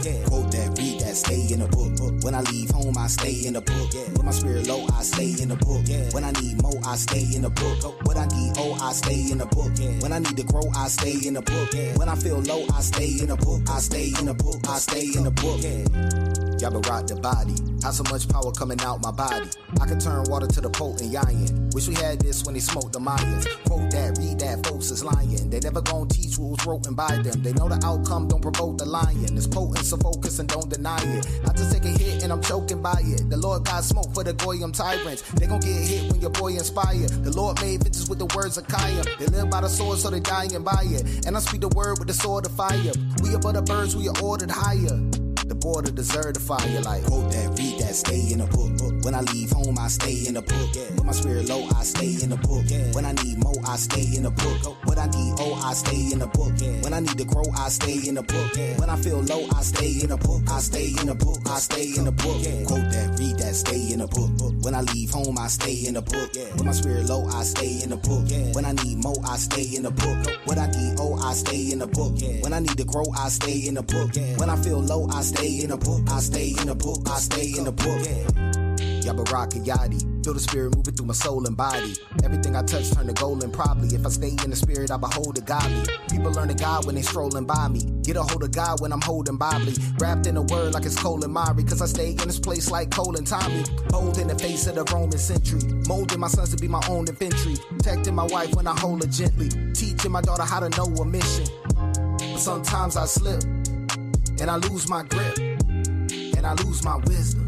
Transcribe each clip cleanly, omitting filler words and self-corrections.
yeah. Quote that, read that, stay in the book. When I leave home, I stay in the book, yeah. When my spirit low, I stay in the book, yeah. When I need more, I stay in the book. When I need I stay in the book, yeah. When I need to grow, I stay in the book, yeah. When I feel low, I stay in the book. I stay in the book, I stay in the book, yeah. Y'all been rock the body. How so much power coming out my body. I can turn water to the potent yayin. Wish we had this when they smoked the Mayans. Quote that, read that, folks is lying. They never gon' teach what was written by them. They know the outcome don't provoke the lion. It's potent, so focus and don't deny it. I just take a hit and I'm choking by it. The Lord got smoke for the Goyim tyrants. They gon' get hit when your boy inspired. The Lord made bitches with the words of Kayim. They live by the sword, so they dying by it. And I speak the word with the sword of fire. We above the birds, we are ordered higher. The border deserve the fire, like quote that, read that, stay in the book. When I leave home, I stay in the book, yeah. When my spirit low, I stay in the book, yeah. When I need more, I stay in the book. When I need I stay in the book, yeah. When I need to grow, I stay in the book, yeah. When I feel low, I stay in the book. I stay in the book, I stay in the book, yeah. Quote that, read that, stay in the book. When I leave home, I stay in the book, yeah. When my spirit low, I stay in the book, yeah. When I need more, I stay in the book. When I need I stay in the book, yeah. When I need to grow, I stay in the book, yeah. When I feel low, I stay in the book. I stay in the book, I stay in the book, yeah. Yabaraka Yadi, feel the spirit moving through my soul and body. Everything I touch turn to gold and probably. If I stay in the spirit, I behold the godly. People learn to God when they strolling by me. Get a hold of God when I'm holding Bobley. Wrapped in a word like it's Cole and Mari. Cause I stay in this place like Cole and Tommy. Bold in the face of the Roman century. Molding my sons to be my own infantry. Protecting my wife when I hold her gently. Teaching my daughter how to know a mission. But sometimes I slip. And I lose my grip. And I lose my wisdom.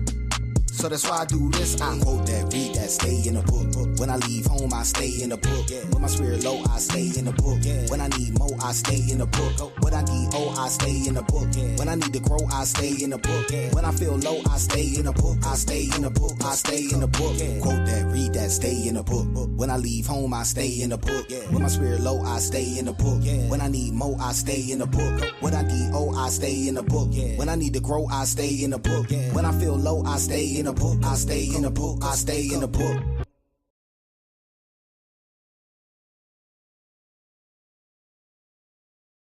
So that's why I do this. I quote that, read that, stay in the book. When I leave home, I stay in the book, yeah. When my spirit low, I stay in the book, yeah. When I need more, I stay in the book. When I need I stay in the book, yeah. When I need to grow, I stay in the book, yeah. When I feel low, I stay in the book. I stay in the book, I stay in the book, yeah. Quote that, read that, stay in the book. When I leave home, I stay in the book, yeah. When my spirit low, I stay in the book, yeah. When I need more, I stay in the book. When I need I stay in the book, yeah. When I need to grow, I stay in the book, yeah. When I feel low, I stay in the book. I stay in the book, I stay in the book.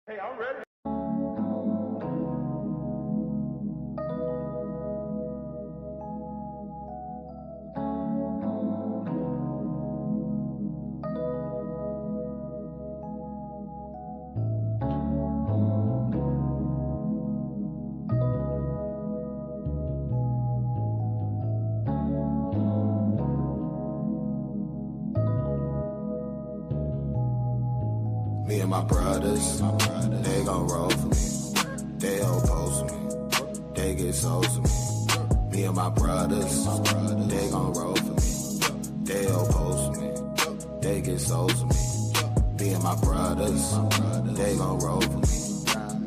Hey, I'm ready. Me and my brothers, they gon' roll for me. They oppose me. They get souls to me. Me and my brothers, they gon' roll for me. They oppose me. They get souls to me. Me and my brothers, they gon' roll for me.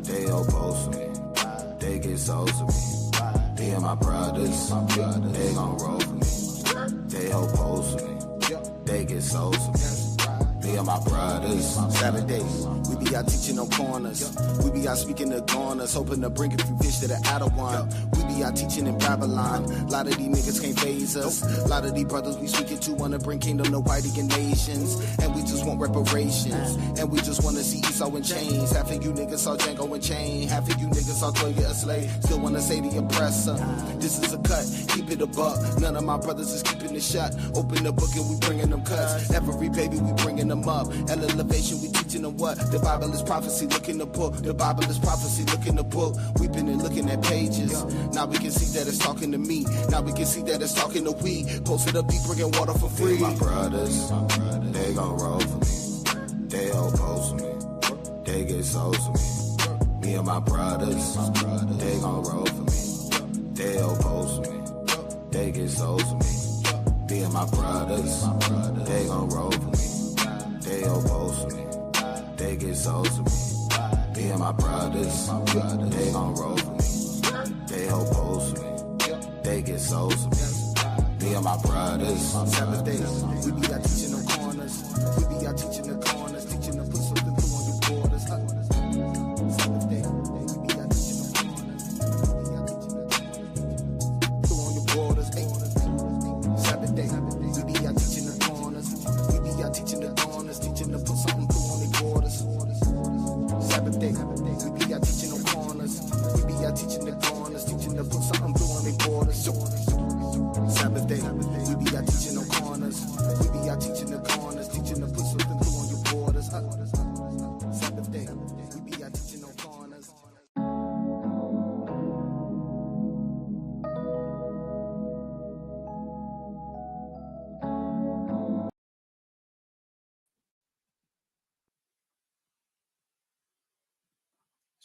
They oppose me. They get souls to me. Me and my brothers, they gon' roll for me. They oppose me. They get souls to me. Me and my brothers, Saturdays, we be out teaching on corners. We be out speaking to corners, hoping to bring a few fish to the Adawan. We be out teaching in Babylon. A lot of these niggas can't phase us. A lot of these brothers we speaking to wanna bring kingdom to white nations. And we just want reparations. And we just wanna see Esau in chains. Half of you niggas saw Django in chain. Half of you niggas saw Toya a slave. Still wanna say the oppressor. This is a cut, keep it a buck. None of my brothers is keeping it shut. Open the book and we bringing them cuts. Every baby we bringing them up. Elevation, we teaching them what? The Bible is prophecy, look in the book. The Bible is prophecy, look in the book. We've been looking at pages. Now we can see that it's talking to me. Now we can see that it's talking to we. Posted up, deep, bringing water for free. My brothers, they gon' roll for me. They oppose me. They get souls to me. Me and my brothers, they gon' roll for me. They oppose me. They get souls to me. Me and my brothers, they gon' roll for me. They oppose me. They get souls to me. Me and my brothers, they gon' roll for me. They oppose me. They get souls to me. Me and my brothers. 7 days, we be out teaching them corners. We be out teaching the corners, teaching them put something through on your borders. 7 days, we be out teaching them corners. We be out teaching the corners, through on your borders. 7 days, we be out teaching the corners. We be out teaching the corners, teaching them put something through on their borders. 7 days, we be out teaching them corners. We be out teaching the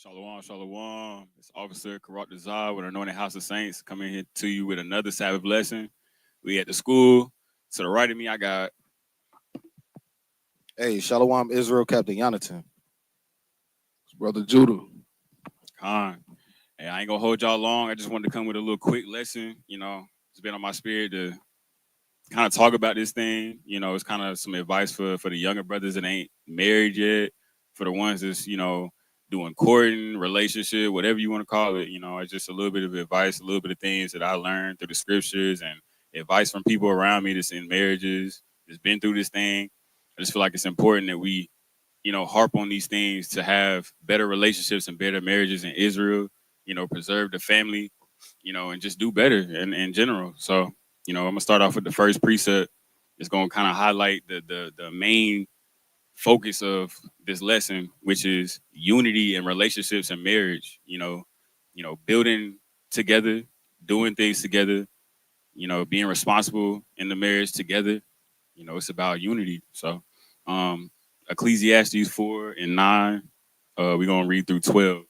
Shalom, shalom. It's Officer Karat Desire with Anointed House of Saints coming here to you with another Sabbath lesson. We at the school. To the right of me, I got Hey, Shalom Israel, Captain Yonatan. It's Brother Judah. Khan. Hey, I ain't gonna hold y'all long. I just wanted to come with a little quick lesson. It's been on my spirit to kind of talk about this thing. It's kind of some advice for the younger brothers that ain't married yet, for the ones that's doing courting, relationship, whatever you want to call it. It's just a little bit of advice, a little bit of things that I learned through the scriptures and advice from people around me that's in marriages, that's been through this thing. I just feel like it's important that we harp on these things to have better relationships and better marriages in Israel, preserve the family, and just do better in general. So, I'm gonna start off with the first precept. It's gonna kind of highlight the main focus of this lesson, which is unity and relationships and marriage, building together, doing things together, being responsible in the marriage together. It's about unity. So um Ecclesiastes 4 and 9. We're gonna read through 12.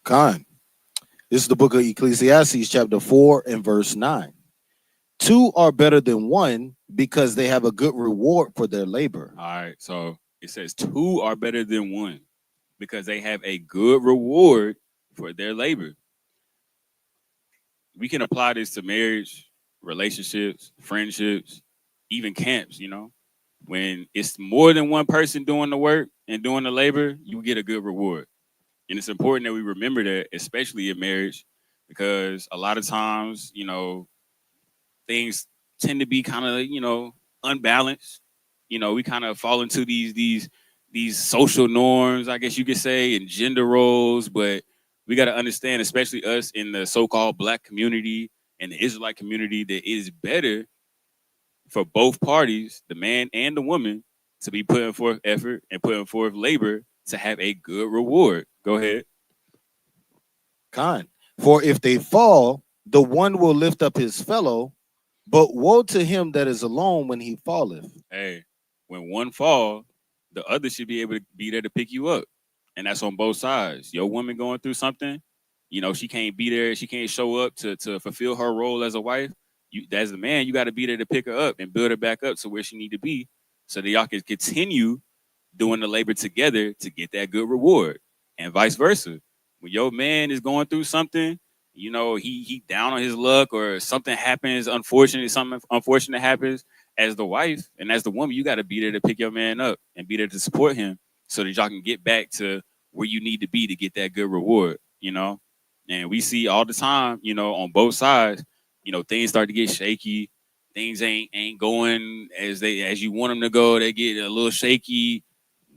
Khan. This is the book of Ecclesiastes, chapter 4 and verse 9. Two are better than one because they have a good reward for their labor. All right. So it says two are better than one because they have a good reward for their labor. We can apply this to marriage, relationships, friendships, even camps, When it's more than one person doing the work and doing the labor, you get a good reward. And it's important that we remember that, especially in marriage, because a lot of times, things tend to be kind of, unbalanced. We kind of fall into these social norms, I guess you could say, and gender roles. But we got to understand, especially us in the so-called Black community and the Israelite community, that it is better for both parties, the man and the woman, to be putting forth effort and putting forth labor to have a good reward. Go ahead. Khan. For if they fall, the one will lift up his fellow, but woe to him that is alone when he falleth. Hey, when one fall, the other should be able to be there to pick you up. And that's on both sides. Your woman going through something, she can't be there, she can't show up to fulfill her role as a wife. You, as the man, you got to be there to pick her up and build her back up to where she need to be, so that y'all can continue doing the labor together to get that good reward, and vice versa. When your man is going through something, he down on his luck, or something happens, something unfortunate happens, as the wife and as the woman, you got to be there to pick your man up and be there to support him, so that y'all can get back to where you need to be to get that good reward. And we see all the time, on both sides, things start to get shaky. Things ain't going as you want them to go. They get a little shaky.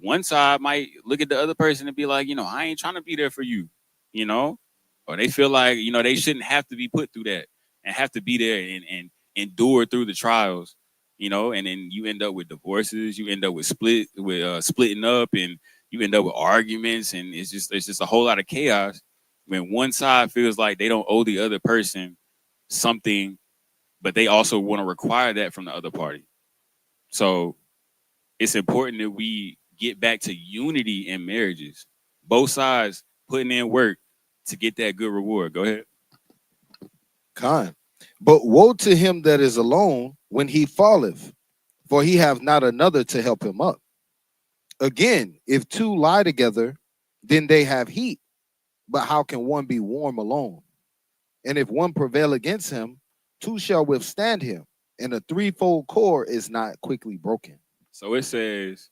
One side might look at the other person and be like, I ain't trying to be there for you, you know, or they feel like, they shouldn't have to be put through that and have to be there and endure through the trials, and then you end up with divorces, you end up with splitting up, and you end up with arguments, and it's just a whole lot of chaos when one side feels like they don't owe the other person something, but they also want to require that from the other party. So it's important that we get back to unity in marriages. Both sides putting in work to get that good reward. Go ahead. Khan. But woe to him that is alone when he falleth, for he have not another to help him up. Again, if two lie together, then they have heat. But how can one be warm alone? And if one prevail against him, two shall withstand him. And a threefold cord is not quickly broken. So it says,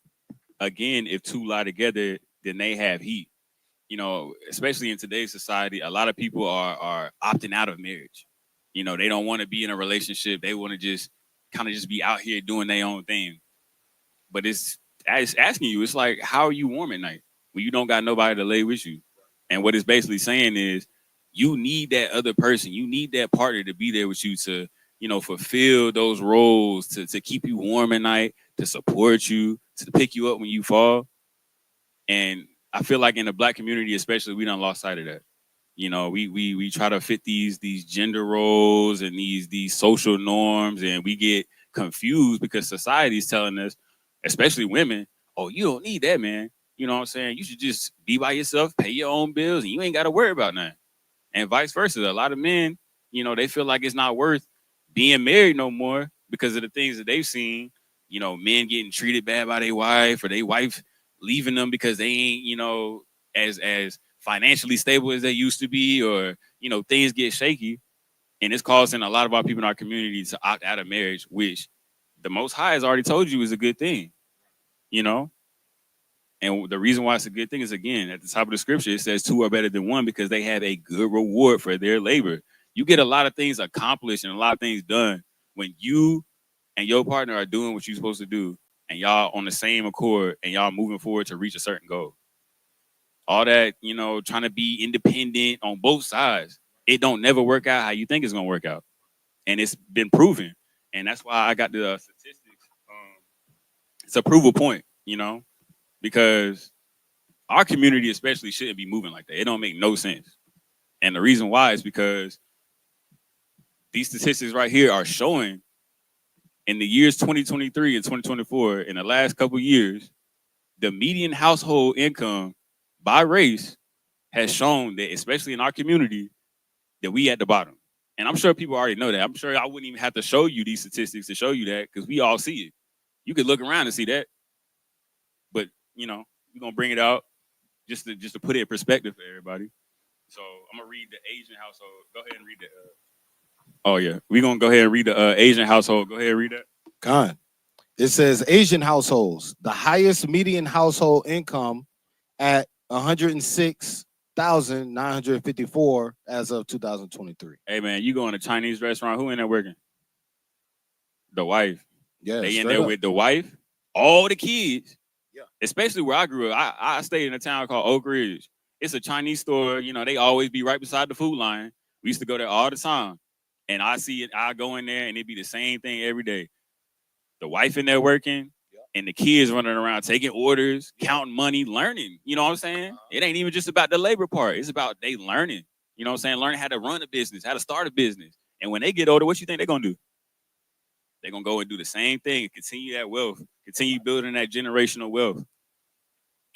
again, if two lie together, then they have heat. Especially in today's society, a lot of people are opting out of marriage. They don't want to be in a relationship. They want to just kind of just be out here doing their own thing. But it's asking you, it's like, how are you warm at night when you don't got nobody to lay with you? And what it's basically saying is, you need that other person. You need that partner to be there with you to, fulfill those roles, to keep you warm at night, to support you, to pick you up when you fall. And I feel like in the Black community, especially, we done lost sight of that. We try to fit these gender roles and these social norms, and we get confused because society is telling us, especially women, oh, you don't need that man. You know what I'm saying? You should just be by yourself, pay your own bills, and you ain't got to worry about nothing. And vice versa. A lot of men, they feel like it's not worth being married no more because of the things that they've seen. Men getting treated bad by their wife, or their wife leaving them because they ain't, as financially stable as they used to be, or things get shaky, and it's causing a lot of our people in our community to opt out of marriage, which the Most High has already told you is a good thing. And the reason why it's a good thing is, again, at the top of the scripture, it says two are better than one because they have a good reward for their labor. You get a lot of things accomplished and a lot of things done when you and your partner are doing what you're supposed to do, and y'all on the same accord, and y'all moving forward to reach a certain goal. All that, trying to be independent on both sides, it don't never work out how you think it's going to work out. And it's been proven. And that's why I got the statistics. It's a proof point, because our community especially shouldn't be moving like that. It don't make no sense. And the reason why is because these statistics right here are showing in the years 2023 and 2024, in the last couple of years, the median household income by race has shown that, especially in our community, that we at the bottom. And I'm sure people already know that. I'm sure I wouldn't even have to show you these statistics to show you that, because we all see it. You could look around and see that. But, we're going to bring it out just to put it in perspective for everybody. So I'm going to read the Asian household. Go ahead and read that. Oh, yeah. We're going to go ahead and read the Asian household. Go ahead and read that. Con. It says Asian households, the highest median household income at 106,954 as of 2023. Hey, man, you go in a Chinese restaurant, who in there working? The wife. Yeah, they in there with the wife, all the kids. Yeah. Especially where I grew up. I stayed in a town called Oak Ridge. It's a Chinese store. They always be right beside the food line. We used to go there all the time. And I see it. I go in there, and it'd be the same thing every day. The wife in there working, and the kids running around taking orders, counting money, learning. You know what I'm saying? It ain't even just about the labor part. It's about they learning. You know what I'm saying? Learning how to run a business, how to start a business. And when they get older, what you think they're going to do? They're going to go and do the same thing and continue that wealth, continue building that generational wealth.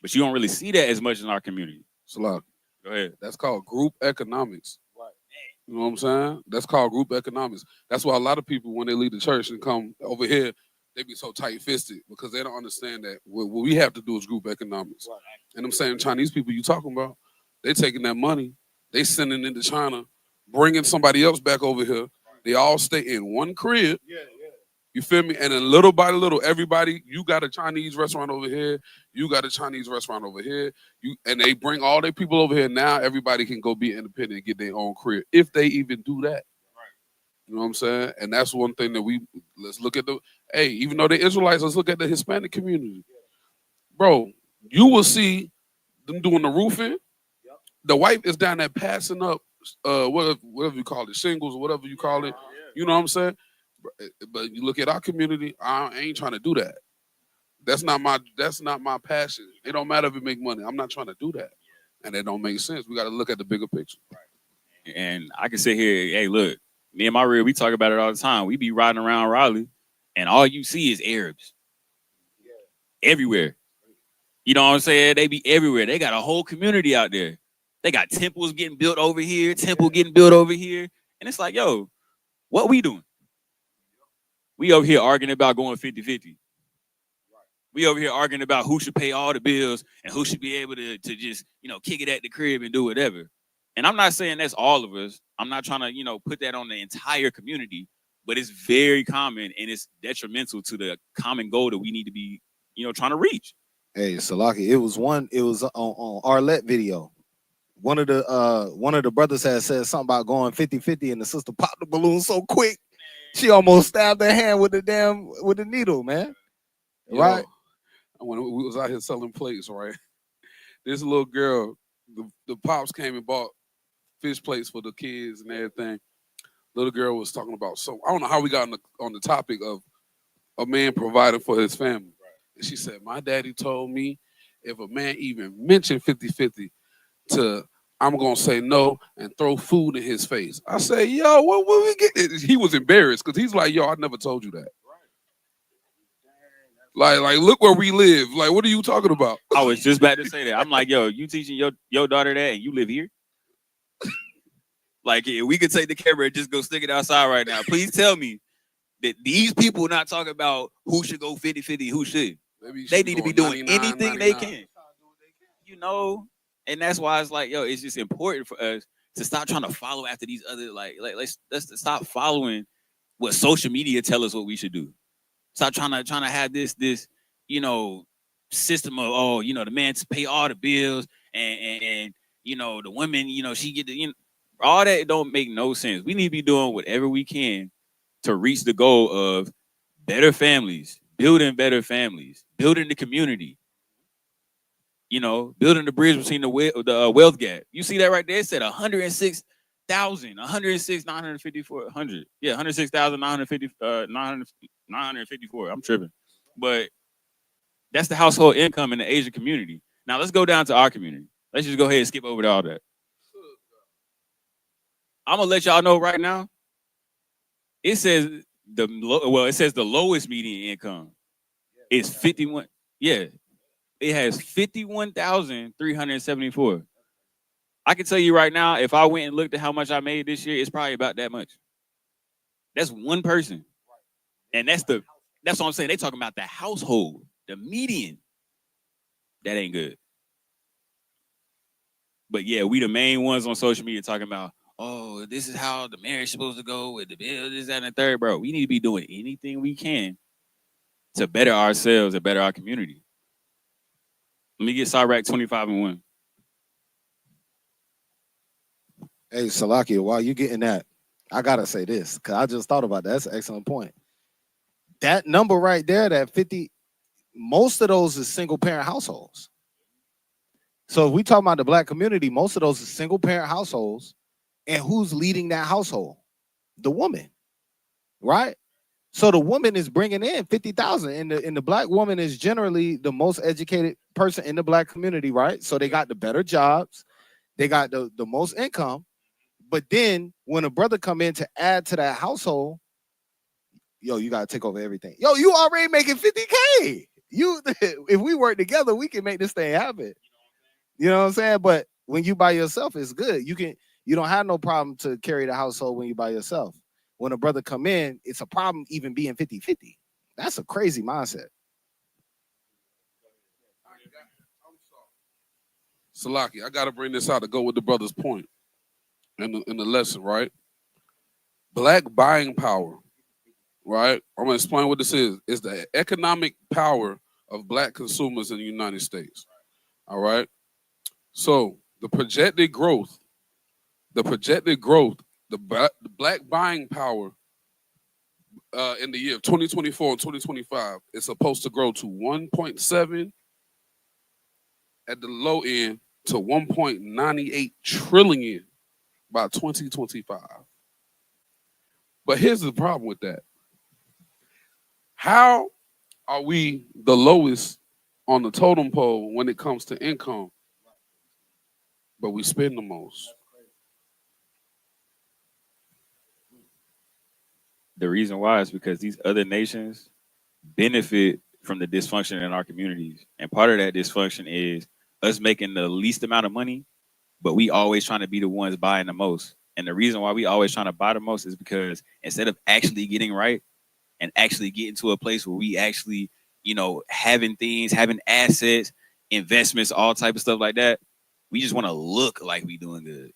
But you don't really see that as much in our community. Salak. Go ahead. That's called group economics. Right. You know what I'm saying? That's called group economics. That's why a lot of people, when they leave the church and come over here, they be so tight-fisted because they don't understand that what we have to do is group economics. Right. And them same Chinese people you talking about, they taking that money, they sending it into China, bringing somebody else back over here. They all stay in one crib. Yeah. You feel me? And then little by little, everybody, you got a Chinese restaurant over here, you got a Chinese restaurant over here, and they bring all their people over here. Now everybody can go be independent and get their own crib, if they even do that. You know what I'm saying? And that's one thing that let's look at even though they're Israelites, let's look at the Hispanic community. Bro, you will see them doing the roofing. Yep. The wife is down there passing up, whatever you call it, shingles or whatever you call it. You know what I'm saying? But you look at our community, I ain't trying to do that. That's not my passion. It don't matter if it make money. I'm not trying to do that. And it don't make sense. We got to look at the bigger picture. Right. And I can sit here, hey, look, me and my real, we talk about it all the time. We be riding around Raleigh, and all you see is Arabs. Yeah. Everywhere. You know what I'm saying? They be everywhere. They got a whole community out there. They got temples getting built over here, getting built over here. And it's like, yo, what we doing? We over here arguing about going 50-50. We over here arguing about who should pay all the bills and who should be able to just, kick it at the crib and do whatever. And I'm not saying that's all of us. I'm not trying to, put that on the entire community, but it's very common and it's detrimental to the common goal that we need to be, trying to reach. Hey, Salaki, it was on Arlette video. One of the brothers had said something about going 50-50, and the sister popped the balloon so quick, she almost stabbed her hand with the needle, man. Right? When we was out here selling plates, right? This little girl, the pops came and bought fish plates for the kids and everything. Little girl was talking about, so I don't know how we got on the topic of a man providing for his family. Right. And she said, my daddy told me if a man even mentioned 50-50 I'm going to say no and throw food in his face. I said, yo, what we get? He was embarrassed because he's like, yo, I never told you that. Like, look where we live. Like, what are you talking about? I was just about to say that. I'm like, yo, you teaching your daughter that, and you live here? Like, yeah, we could take the camera and just go stick it outside right now. Please tell me that these people not talking about who should go 50-50, who should. They need to be doing anything they can. You know, and that's why it's like, yo, it's just important for us to stop trying to follow after these other let's stop following what social media tell us what we should do. Stop trying to have this you know system of, oh, you know, the man to pay all the bills and you know the women, you know, she get the, you know, all that don't make no sense. We need to be doing whatever we can to reach the goal of better families, building the community. You know, building the bridge between the wealth gap. You see that right there? It said 106,000, 106,954, yeah, 106,954. I'm tripping, but that's the household income in the Asian community. Now let's go down to our community. Let's just go ahead and skip over to all that. I'm gonna let y'all know right now. It says the lowest median income is 51. Yeah, it has 51,374. I can tell you right now, if I went and looked at how much I made this year, it's probably about that much. That's one person. And that's what I'm saying. They talking about the household, the median. That ain't good. But yeah, we the main ones on social media talking about, oh, this is how the marriage is supposed to go with the bill, this, that, and the third, bro. We need to be doing anything we can to better ourselves and better our community. Let me get Cyrac 25-1. Hey, Salakia, while you getting that, I gotta say this, because I just thought about that. That's an excellent point. That number right there, that 50, most of those is single parent households. So if we talk about the black community, most of those is single parent households. And who's leading that household? The woman, right? So the woman is bringing in 50,000, and the black woman is generally the most educated person in the black community, right? So they got the better jobs, they got the most income. But then when a brother come in to add to that household, yo, you gotta take over everything. Yo, you already making 50K. If we work together, we can make this thing happen. You know what I'm saying? But when you by yourself, it's good. You don't have no problem to carry the household when you by yourself. When a brother come in, it's a problem even being 50-50. That's a crazy mindset. Salaki, I gotta bring this out to go with the brother's point in the lesson, right? Black buying power, right? I'm gonna explain what this is. It's the economic power of black consumers in the United States. All right. So the projected growth, the black buying power in the year of 2024 and 2025 is supposed to grow to 1.7 at the low end to 1.98 trillion by 2025. But here's the problem with that. How are we the lowest on the totem pole when it comes to income, but we spend the most? The reason why is because these other nations benefit from the dysfunction in our communities. And part of that dysfunction is us making the least amount of money, but we always trying to be the ones buying the most. And the reason why we always trying to buy the most is because instead of actually getting right and actually getting to a place where we actually, you know, having things, having assets, investments, all type of stuff like that, we just want to look like we doing good.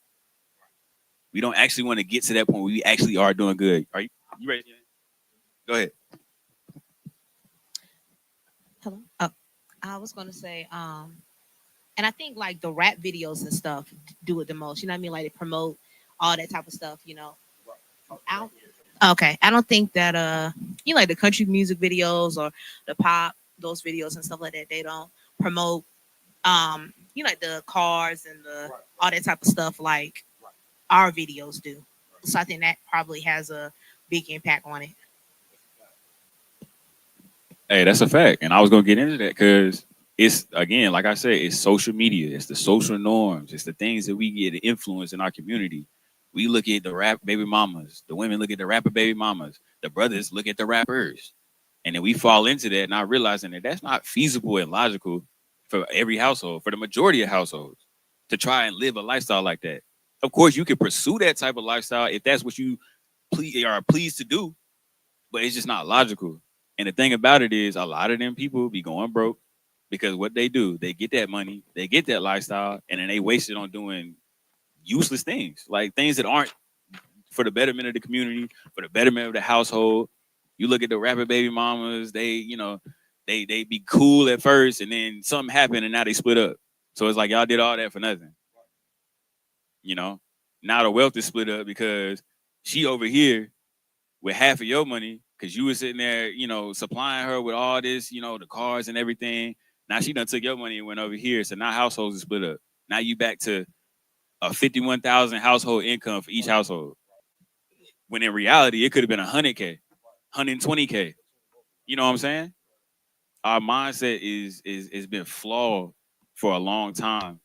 We don't actually want to get to that point where we actually are doing good. Are you ready? Go ahead. Hello. Oh, I was gonna say, and I think like the rap videos and stuff do it the most. You know what I mean? Like they promote all that type of stuff. You know. I don't think that you know, like the country music videos or the pop, those videos and stuff like that. They don't promote you know, like the cars and the all that type of stuff like our videos do. So I think that probably has a big impact on it. Hey, that's a fact. And I was gonna get into that because it's, again, like I said, it's social media, it's the social norms, it's the things that we get influence in our community. We look at the rap baby mamas, the women look at the rapper baby mamas, the brothers look at the rappers. And then we fall into that, not realizing that that's not feasible and logical for every household, for the majority of households, to try and live a lifestyle like that. Of course, you can pursue that type of lifestyle if that's what you are pleased to do, but it's just not logical. And the thing about it is, a lot of them people be going broke because what they do, they get that money, they get that lifestyle, and then they waste it on doing useless things, like things that aren't for the betterment of the community, for the betterment of the household. You look at the rapper baby mamas, they be cool at first, and then something happened, and now they split up. So it's like y'all did all that for nothing. You know, now the wealth is split up because she over here with half of your money because you were sitting there, supplying her with all this, the cars and everything. Now she done took your money and went over here. So now households are split up. Now you back to a 51,000 household income for each household. When in reality, it could have been 100K, 120K. You know what I'm saying? Our mindset is been flawed for a long time.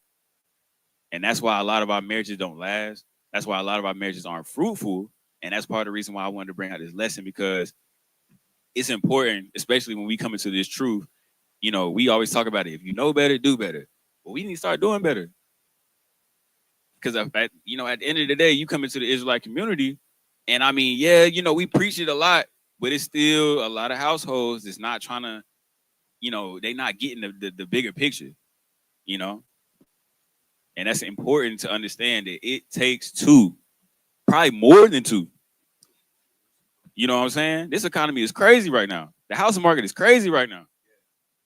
And that's why a lot of our marriages don't last. That's why a lot of our marriages aren't fruitful. And that's part of the reason why I wanted to bring out this lesson, because it's important, especially when we come into this truth. We always talk about it. If you know better, do better. But we need to start doing better. Because at the end of the day, you come into the Israelite community, and I mean, yeah, we preach it a lot, but it's still a lot of households that's not trying to, they're not getting the bigger picture, And that's important to understand that it takes two, probably more than two. You know what I'm saying? This economy is crazy right now. The housing market is crazy right now.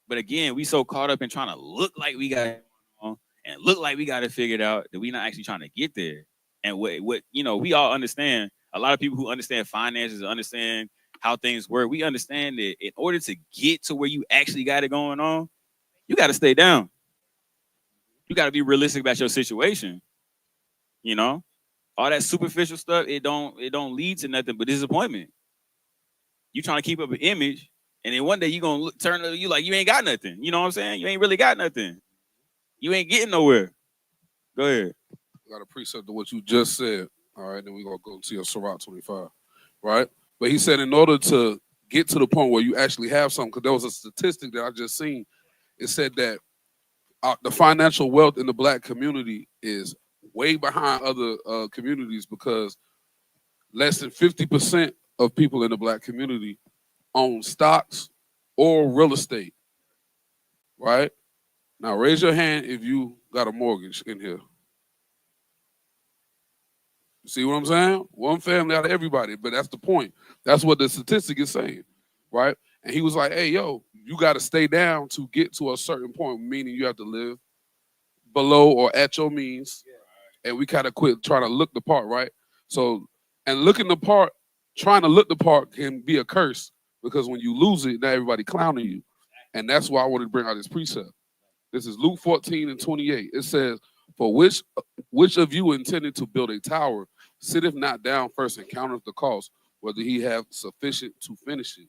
But again, we so caught up in trying to look like we got it on and look like we got it figured out that we're not actually trying to get there. And what we all understand, a lot of people who understand finances, understand how things work, we understand that in order to get to where you actually got it going on, you got to stay down. You got to be realistic about your situation. All that superficial stuff, it don't lead to nothing but disappointment. You trying to keep up an image, and then one day you gonna turn to you like you ain't got nothing. You know what I'm saying? You ain't really got nothing. You ain't getting nowhere. Go ahead. Got a precept to what you just said. All right, then we're gonna go to your Sirach 25. Right? But he said in order to get to the point where you actually have something, because there was a statistic that I just seen. It said that the financial wealth in the black community is way behind other communities, because less than 50% of people in the black community own stocks or real estate. Right? Now raise your hand if you got a mortgage in here. See what I'm saying? One family out of everybody, but that's the point. That's what the statistic is saying, right? And he was like, hey, yo, you got to stay down to get to a certain point, meaning you have to live below or at your means. And we kind of quit trying to look the part, right? So, and looking the part, trying to look the part can be a curse, because when you lose it, now everybody clowning you. And that's why I wanted to bring out this precept. This is Luke 14:28. It says, for which of you intended to build a tower, sitteth not down first and counteth the cost, whether he have sufficient to finish it.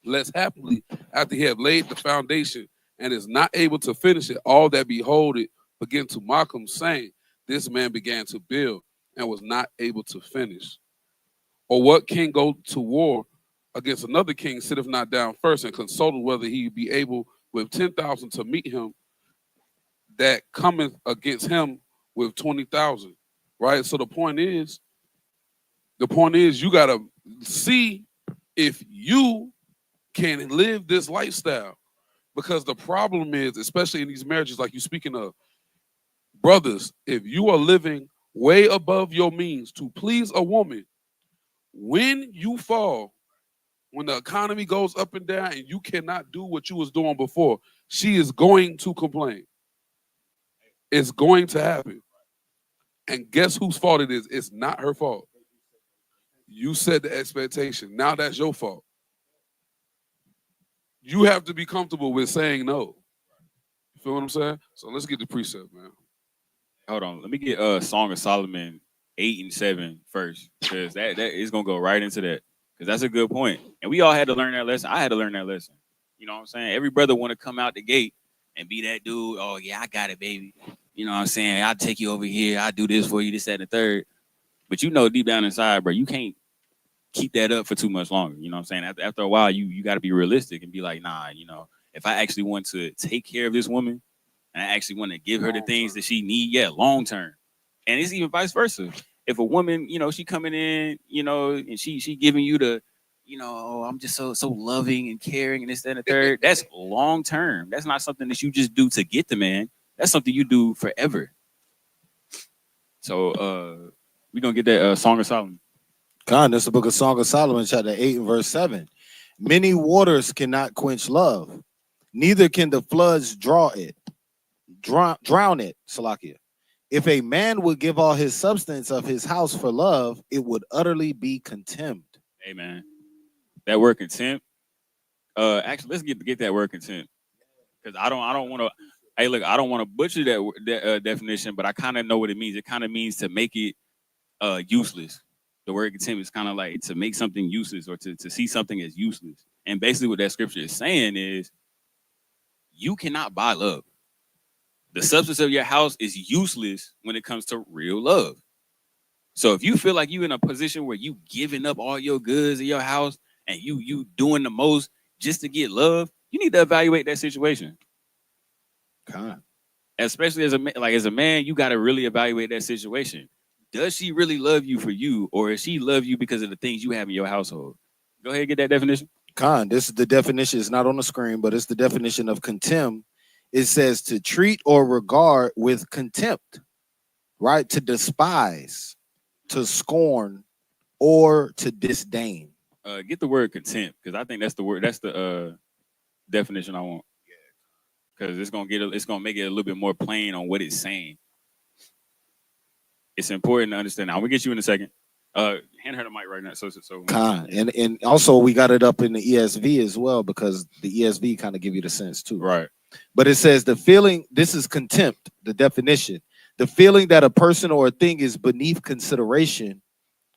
Lest happily, after he have laid the foundation and is not able to finish it, all that behold it begin to mock him, saying, this man began to build and was not able to finish. Or what king go to war against another king, sitteth not down first and consulted whether he be able with 10,000 to meet him that cometh against him with 20,000, right? So the point is you got to see if you can live this lifestyle, because the problem is, especially in these marriages like you're speaking of, brothers, if you are living way above your means to please a woman, when you fall, when the economy goes up and down and you cannot do what you was doing before, she is going to complain. It's going to happen. And guess whose fault it is? It's not her fault. You set the expectation. Now that's your fault. You have to be comfortable with saying no. You feel what I'm saying? So let's get the precept, man. Hold on. Let me get Song of Solomon 8 and 7 first, because that is gonna go right into that, because that's a good point. And we all had to learn that lesson. I had to learn that lesson. You know what I'm saying? Every brother want to come out the gate and be that dude. Oh yeah, I got it, baby. You know what I'm saying? I'll take you over here. I'll do this for you, this, that, and the third. But deep down inside, bro, you can't keep that up for too much longer. You know what I'm saying? After a while, you got to be realistic and be like, nah, you know, if I actually want to take care of this woman and I actually want to give her the things that she need, yeah, long term. And it's even vice versa. If a woman, you know, she coming in, you know, and she giving you the, you know, oh, I'm just so loving and caring and this, that, and the third. That's long term. That's not something that you just do to get the man. That's something you do forever. So we're gonna get that Song of Solomon. God, that's the book of Song of Solomon, chapter 8 and verse 7. Many waters cannot quench love, neither can the floods drown it, Salakia. If a man would give all his substance of his house for love, it would utterly be contemned. Amen. That word contempt. Actually, let's get that word contempt, because I don't want to. Hey, look, I don't want to butcher that definition, but I kind of know what it means. It kind of means to make it useless. The word contempt is kind of like to make something useless or to see something as useless. And basically, what that scripture is saying is, you cannot buy love. The substance of your house is useless when it comes to real love. So if you feel like you in a position where you giving up all your goods in your house and you doing the most just to get love, you need to evaluate that situation. God. Especially as a man, you got to really evaluate that situation. Does she really love you for you, or does she love you because of the things you have in your household? Go ahead and get that definition. Khan, this is the definition. It's not on the screen, but it's the definition of contempt. It says to treat or regard with contempt, right? To despise, to scorn, or to disdain. Get the word contempt, because I think that's the word. That's the definition I want. Because it's gonna make it a little bit more plain on what it's saying. It's important to understand. Now, we'll get you in a second. Hand her the mic right now. So. Khan, and also we got it up in the ESV as well, because the ESV kind of give you the sense too. Right. But it says the feeling. This is contempt. The definition: the feeling that a person or a thing is beneath consideration,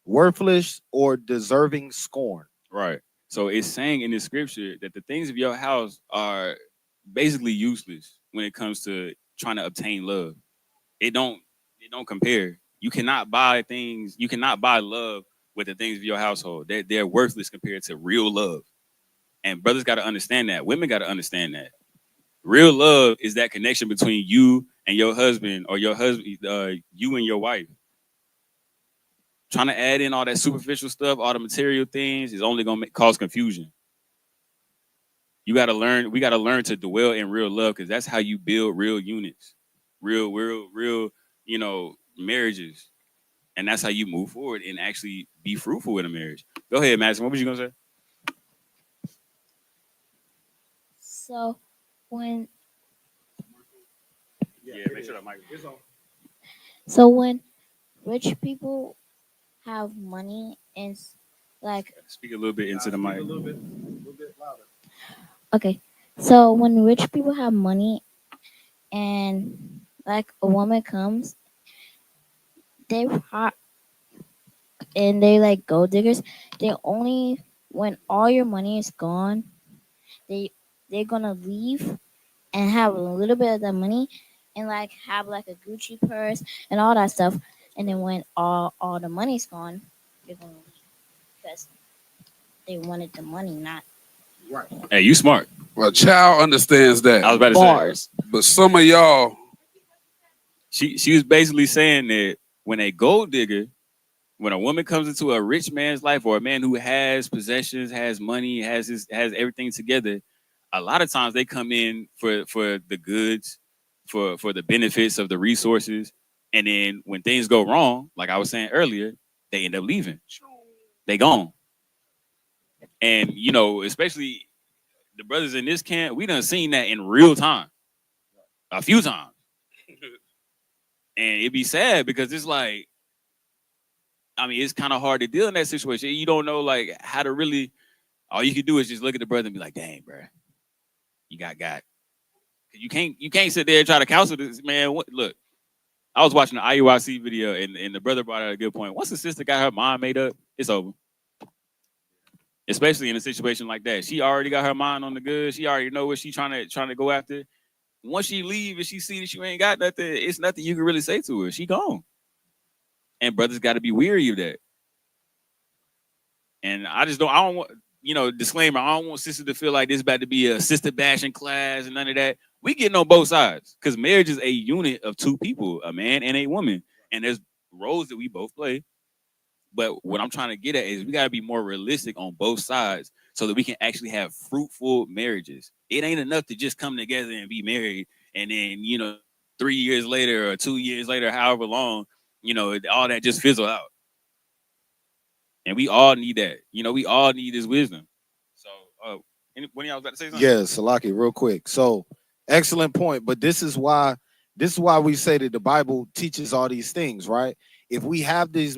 worthless, or deserving scorn. Right. So it's saying in the scripture that the things of your house are basically useless when it comes to trying to obtain love. It don't compare. You cannot buy things. You cannot buy love with the things of your household. They're worthless compared to real love. And brothers got to understand that. Women got to understand that. Real love is that connection between you and your husband, or your husband, you and your wife. Trying to add in all that superficial stuff, all the material things, is only gonna cause confusion. You got to learn. We got to learn to dwell in real love, because that's how you build real units, real, you know, marriages, and that's how you move forward and actually be fruitful in a marriage. Go ahead, Madison. What was you gonna say? So when Make sure that mic is on. so when rich people have money and like Speak a little bit into the mic. A little bit louder. okay, so when rich people have money and like a woman comes, they hot and they like gold diggers. They only when all your money is gone, they're gonna leave and have a little bit of the money and like have like a Gucci purse and all that stuff. And then when all the money's gone, they're gonna leave because they wanted the money, not Right. Hey, you smart. Well, child understands that. I was about to bars. But some of y'all, say. She was basically saying that when a gold digger, when a woman comes into a rich man's life, or a man who has possessions, has money, has everything together, a lot of times they come in for the goods, for the benefits of the resources, and then when things go wrong, like I was saying earlier, they end up leaving. They gone. And you know, especially the brothers in this camp, we done seen that in real time a few times, and it'd be sad because it's like, I mean, it's kind of hard to deal in that situation. You don't know like how to really. All you can do is just look at the brother and be like, "Dang, bro, you got." You can't sit there and try to counsel this man. Look, I was watching the IUIC video, and the brother brought out a good point. Once the sister got her mind made up, it's over. Especially in a situation like that, she already got her mind on the good. She already know what she trying to go after. Once she leave and she see that you ain't got nothing, it's nothing you can really say to her. She gone. And brothers got to be weary of that. And I don't want, disclaimer, I don't want sisters to feel like this about to be a sister bashing class and none of that. We getting on both sides because marriage is a unit of two people, a man and a woman. And there's roles that we both play. But what I'm trying to get at is we got to be more realistic on both sides so that we can actually have fruitful marriages. It ain't enough to just come together and be married and then, 3 years later or 2 years later, however long, all that just fizzle out. And we all need that. We all need this wisdom. So, when y'all was about to say something? Yeah, Salaki, real quick. So, excellent point. But this is why we say that the Bible teaches all these things, right? If we have this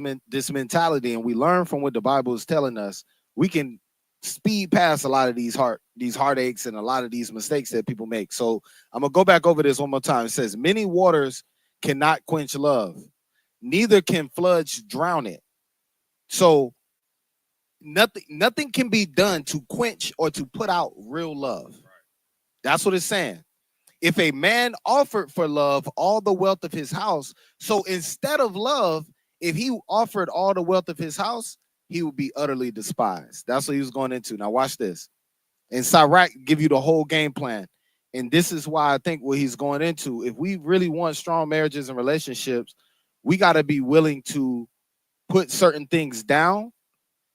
mentality and we learn from what the Bible is telling us, we can speed past a lot of these heartaches and a lot of these mistakes that people make. So I'm gonna go back over this one more time. It says, "Many waters cannot quench love, neither can floods drown it." So nothing can be done to quench or to put out real love. That's what it's saying. If a man offered for love all the wealth of his house, so instead of love, if he offered all the wealth of his house, he would be utterly despised. That's what he was going into. Now watch this. And Sirach give you the whole game plan. And this is why I think what he's going into, if we really want strong marriages and relationships, we got to be willing to put certain things down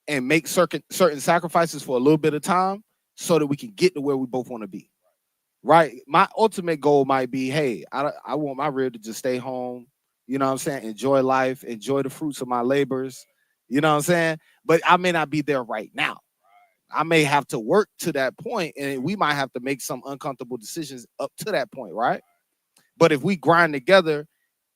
and make certain sacrifices for a little bit of time so that we can get to where we both want to be. Right? My ultimate goal might be, hey, I want my rib to just stay home, you know what I'm saying? Enjoy life, enjoy the fruits of my labors, you know what I'm saying? But I may not be there right now. I may have to work to that point, and we might have to make some uncomfortable decisions up to that point, right? But if we grind together,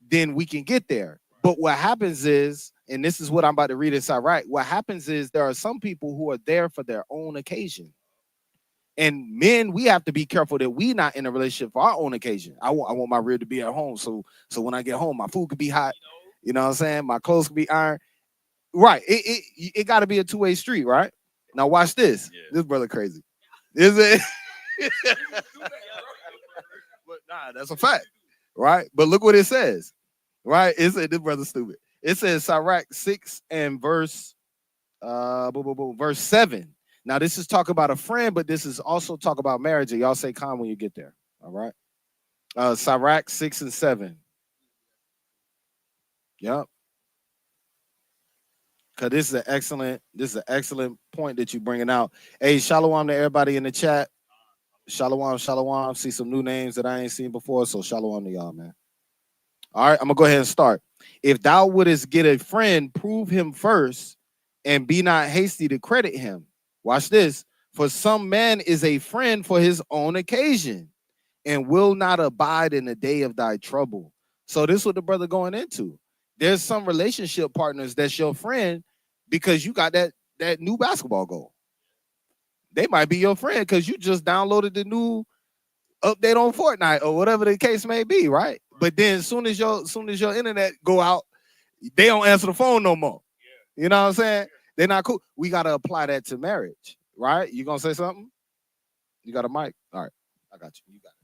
then we can get there. But what happens is, and this is what I'm about to read inside, right? What happens is there are some people who are there for their own occasion. And men, we have to be careful that we not in a relationship for our own occasion. I want my rib to be at home, so when I get home, my food could be hot. You know what I'm saying? My clothes could be ironed. Right. It got to be a two-way street, right? Now watch this. Yeah. This brother crazy. Is it? But nah, that's a fact, right? But look what it says, right? It said this brother's stupid. It says Sirach 6 and verse 7. Now, this is talk about a friend, but this is also talk about marriage. And y'all say calm when you get there. All right. Sirach 6 and 7. Yep. Because this is an excellent point that you're bringing out. Hey, shalom to everybody in the chat. Shalom, shalom. See some new names that I ain't seen before. So shalom to y'all, man. All right, I'm going to go ahead and start. If thou wouldest get a friend, prove him first, and be not hasty to credit him. Watch this. For some man is a friend for his own occasion and will not abide in the day of thy trouble. So this is what the brother going into. There's some relationship partners that's your friend because you got that new basketball goal. They might be your friend because you just downloaded the new update on Fortnite or whatever the case may be, right? But then as soon as your internet go out, they don't answer the phone no more. You know what I'm saying? They're not cool. We got to apply that to marriage, right? You gonna say something? You got a mic? All right, I got you. You got it.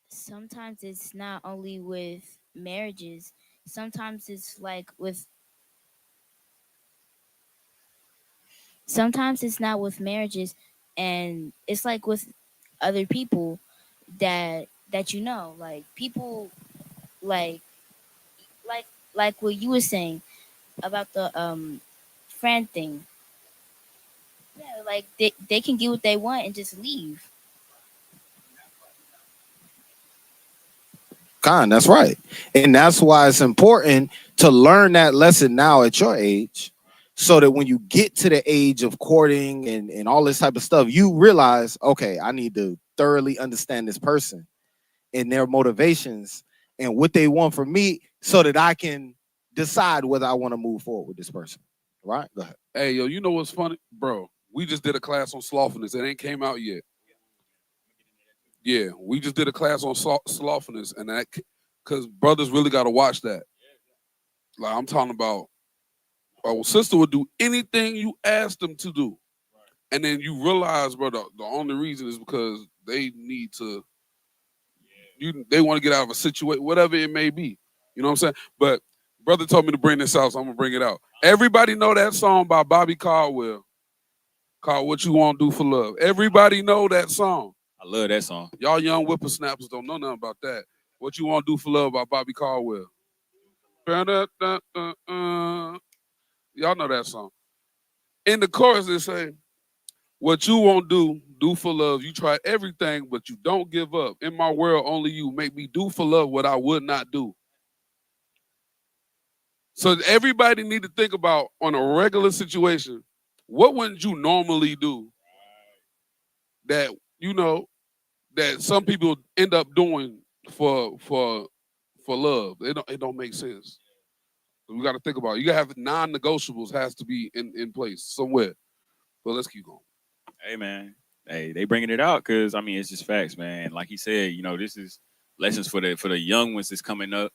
Sometimes it's not only with marriages. Sometimes it's like with. Sometimes it's not with marriages, and it's like with other people that like people like like what you were saying about the friend thing. Yeah, like they can get what they want and just leave. That's right. And that's why it's important to learn that lesson now at your age, so that when you get to the age of courting and all this type of stuff, you realize, okay, I need to thoroughly understand this person and their motivations and what they want from me so that I can decide whether I want to move forward with this person. Right? Go ahead. Hey, yo, you know what's funny? Bro, we just did a class on slothfulness. It ain't came out yet. Yeah, we just did a class on slothfulness, and that because brothers really got to watch that. Like I'm talking about, our sister would do anything you asked them to do, and then you realize, bro, the only reason is because they need to. They want to get out of a situation, whatever it may be. You know what I'm saying? But Brother told me to bring this out, so I'm gonna bring it out. Everybody know that song by Bobby Caldwell called "What You Want to Do for Love." Everybody know that song. I love that song. Y'all young whippersnappers don't know nothing about that. "What You Want to Do for Love" by Bobby Caldwell. Y'all know that song. In the chorus, they say, "What you won't do for love. You try everything, but you don't give up. In my world, only you make me do for love what I would not do." So everybody need to think about, on a regular situation, what wouldn't you normally do that that some people end up doing for love? It don't make sense. We got to think about it. You got to have non-negotiables has to be in place somewhere. But let's keep going. Hey man, hey, they bringing it out because I mean it's just facts, man. Like he said, this is lessons for the young ones that's coming up.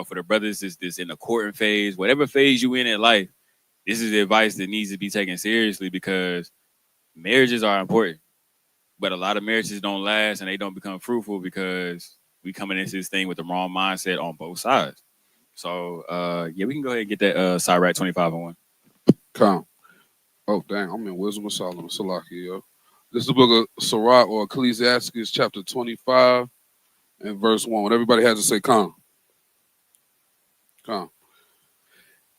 For the brothers that's in the courting phase, whatever phase you in life, this is the advice that needs to be taken seriously because marriages are important, but a lot of marriages don't last and they don't become fruitful because we coming into this thing with the wrong mindset on both sides. So yeah, we can go ahead and get that Sirach 25:1. Come. Oh dang, I'm in Wisdom of Solomon, Salaki, yo. This is the book of Sirach or Ecclesiastes, chapter 25 and verse 1. When everybody has to say, come. Come.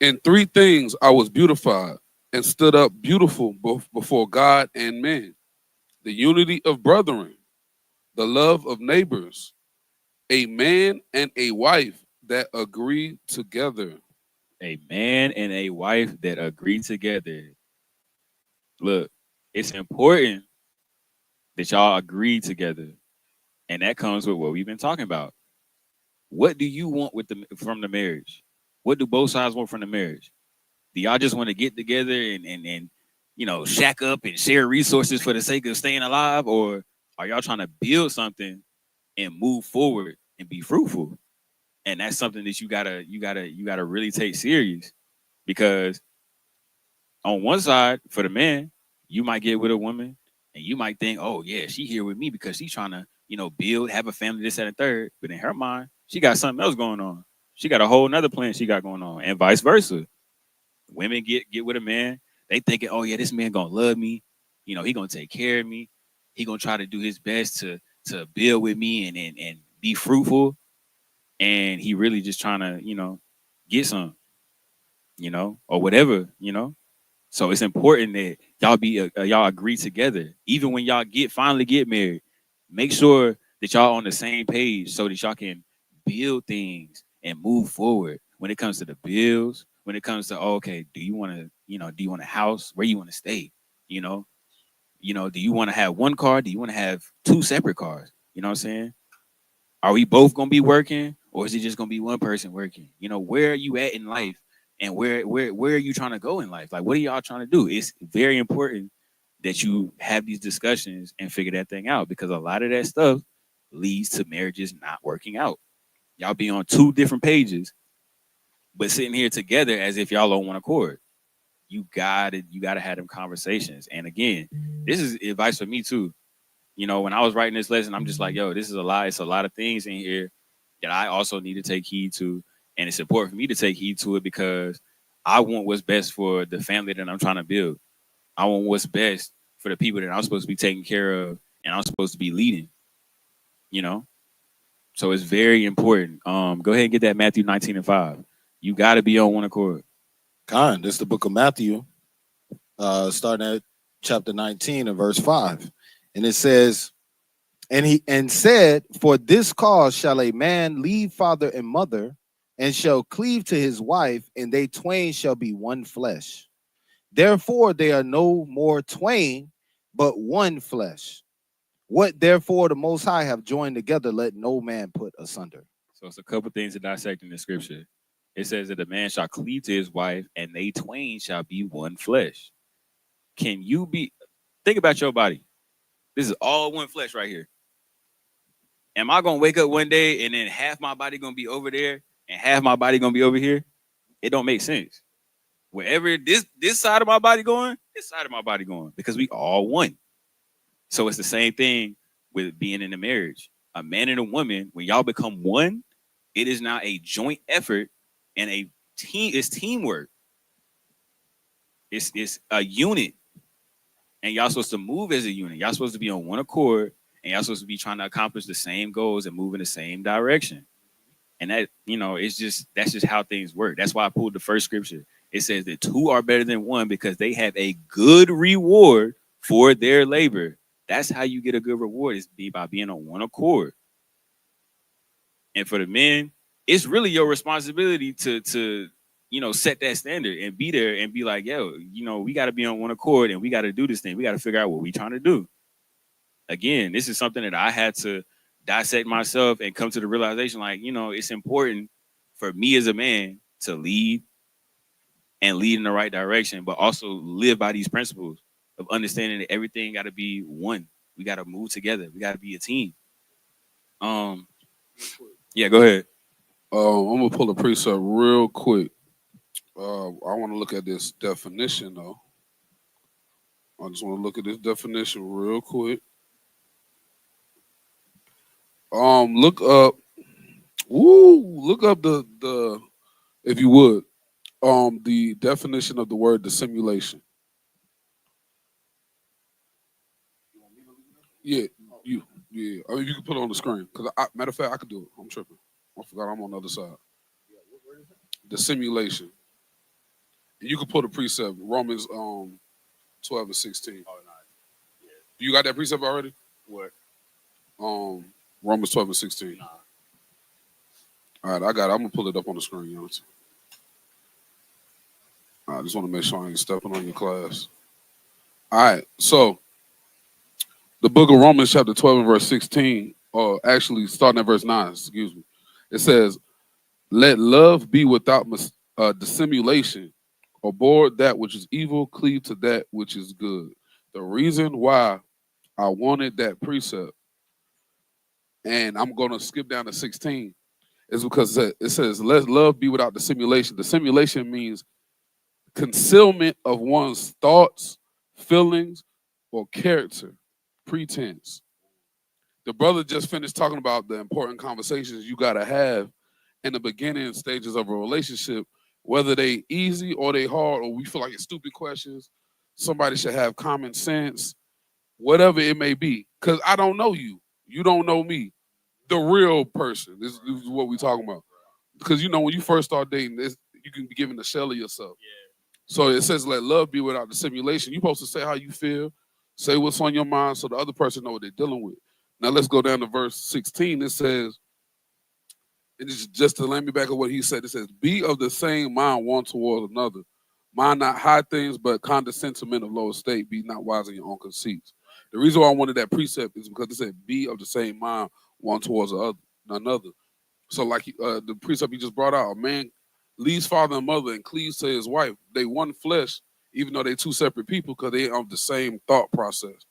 In 3 things I was beautified and stood up beautiful before God and men: the unity of brethren, the love of neighbors, a man and a wife that agree together. A man and a wife that agree together. Look, it's important that y'all agree together. And that comes with what we've been talking about. What do you want from the marriage? What do both sides want from the marriage? Do y'all just want to get together and shack up and share resources for the sake of staying alive? Or are y'all trying to build something and move forward and be fruitful? And that's something that you gotta really take serious, because on one side, for the man, you might get with a woman and you might think, oh yeah, she here with me because she's trying to, build, have a family, this, that, and third. But in her mind, she got something else going on. She got a whole nother plan she got going on, and vice versa. Women get with a man, they thinking, oh yeah, this man gonna love me. He gonna take care of me. He gonna try to do his best to build with me and be fruitful. And he really just trying to, get some, or whatever. So it's important that y'all agree together. Even when y'all finally get married, make sure that y'all on the same page so that y'all can build things and move forward. When it comes to the bills, when it comes to, okay, do you want a house? Where you want to stay? Do you want to have one car? Do you want to have 2 separate cars? You know what I'm saying? Are we both gonna be working, or is it just gonna be one person working? Where are you at in life? And where are you trying to go in life? Like, what are y'all trying to do? It's very important that you have these discussions and figure that thing out, because a lot of that stuff leads to marriages not working out. Y'all be on 2 different pages, but sitting here together as if y'all on one accord. You gotta have them conversations. And again, this is advice for me too. When I was writing this lesson, I'm just like, yo, this is a lot. It's a lot of things in here that I also need to take heed to. And it's important for me to take heed to it because I want what's best for the family that I'm trying to build. I want what's best for the people that I'm supposed to be taking care of and I'm supposed to be leading. So it's very important. Go ahead and get that Matthew 19:5. You got to be on one accord. Con, this is the book of Matthew, starting at chapter 19 and verse 5. And it says, and said, for this cause shall a man leave father and mother, and shall cleave to his wife, and they twain shall be one flesh. Therefore they are no more twain, but one flesh. What therefore the Most High have joined together, let no man put asunder. So it's a couple things to dissect in the scripture. It says that a man shall cleave to his wife, and they twain shall be one flesh. Think about your body. This is all one flesh right here. Am I gonna wake up one day and then half my body gonna be over there and half my body gonna be over here? It don't make sense. Wherever this side of my body going, this side of my body going, because we all one. So it's the same thing with being in a marriage. A man and a woman, when y'all become one, it is now a joint effort and a It's teamwork. It's a unit, and y'all supposed to move as a unit. Y'all supposed to be on one accord, and y'all supposed to be trying to accomplish the same goals and move in the same direction. And that, it's just that's just how things work. That's why I pulled the first scripture. It says that two are better than one because they have a good reward for their labor. That's how you get a good reward, is by being on one accord. And for the men, it's really your responsibility to set that standard and be there and be like, yo, we got to be on one accord and we got to do this thing. We got to figure out what we trying to do. Again, this is something that I had to dissect myself and come to the realization, like, it's important for me as a man to lead and lead in the right direction, but also live by these principles of understanding that everything got to be one. We got to move together. We got to be a team. Yeah, go ahead. I'm gonna pull a precept real quick. I want to look at this definition though. I just want to look at this definition real quick. Look up. Look up the if you would, the definition of the word dissimulation. Yeah, yeah. I mean, you can put it on the screen because, matter of fact, I could do it. I'm tripping. I forgot I'm on the other side. Dissimulation. You can put a precept. Romans 12 and 16. Oh, nice. Yeah. You got that precept already? What? Romans 12 and 16. Nah. All right, I got it. I'm gonna pull it up on the screen, you know. I just want to make sure I ain't stepping on your class. All right, so the book of Romans, chapter 12 and verse 16, or actually starting at verse 9, excuse me. It says, let love be without dissimulation. Abhor that which is evil, cleave to that which is good. The reason why I wanted that precept, and I'm going to skip down to 16, is because it says, let love be without dissimulation. Dissimulation means concealment of one's thoughts, feelings, or character, pretense. The brother just finished talking about the important conversations you got to have in the beginning stages of a relationship, whether they easy or they hard, or we feel like it's stupid questions. Somebody should have common sense, whatever it may be. Because I don't know you. You don't know me. The real person. This is what we're talking about. Because, when you first start dating, you can be given the shell of yourself. Yeah. So it says, let love be without dissimulation. You're supposed to say how you feel, say what's on your mind so the other person know what they're dealing with. Now let's go down to verse 16. It says, and it's just to land me back on what he said, it says, be of the same mind one towards another. Mind not high things, but condescend to men of low estate. Be not wise in your own conceits. The reason why I wanted that precept is because it said, be of the same mind one towards another. So like the precept he just brought out, a man leaves father and mother and cleaves to his wife. They one flesh, even though they two separate people, because they have the same thought process.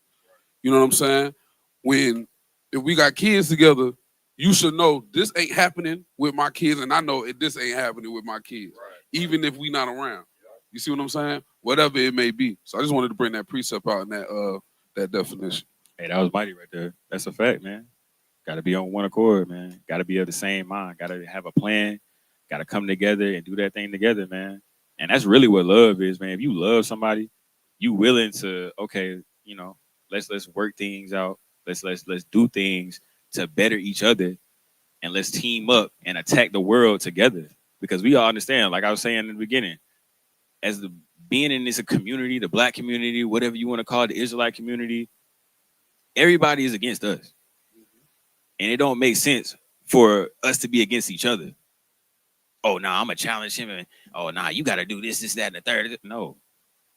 You know what I'm saying? If we got kids together, you should know this ain't happening with my kids, and I know this ain't happening with my kids, right. Even if we not around. You see what I'm saying? Whatever it may be. So I just wanted to bring that precept out in that definition. Hey, that was mighty right there. That's a fact, man. Got to be on one accord, man. Got to be of the same mind. Got to have a plan. Got to come together and do that thing together, man. And that's really what love is, man. If you love somebody, you willing to, okay, let's work things out. Let's do things to better each other, and let's team up and attack the world together. Because we all understand, like I was saying in the beginning, as being in this community, the black community, whatever you want to call it, the Israelite community, everybody is against us. And it don't make sense for us to be against each other. Oh, nah, I'm going to challenge him. And, oh, nah, you got to do this, that, and the third. No.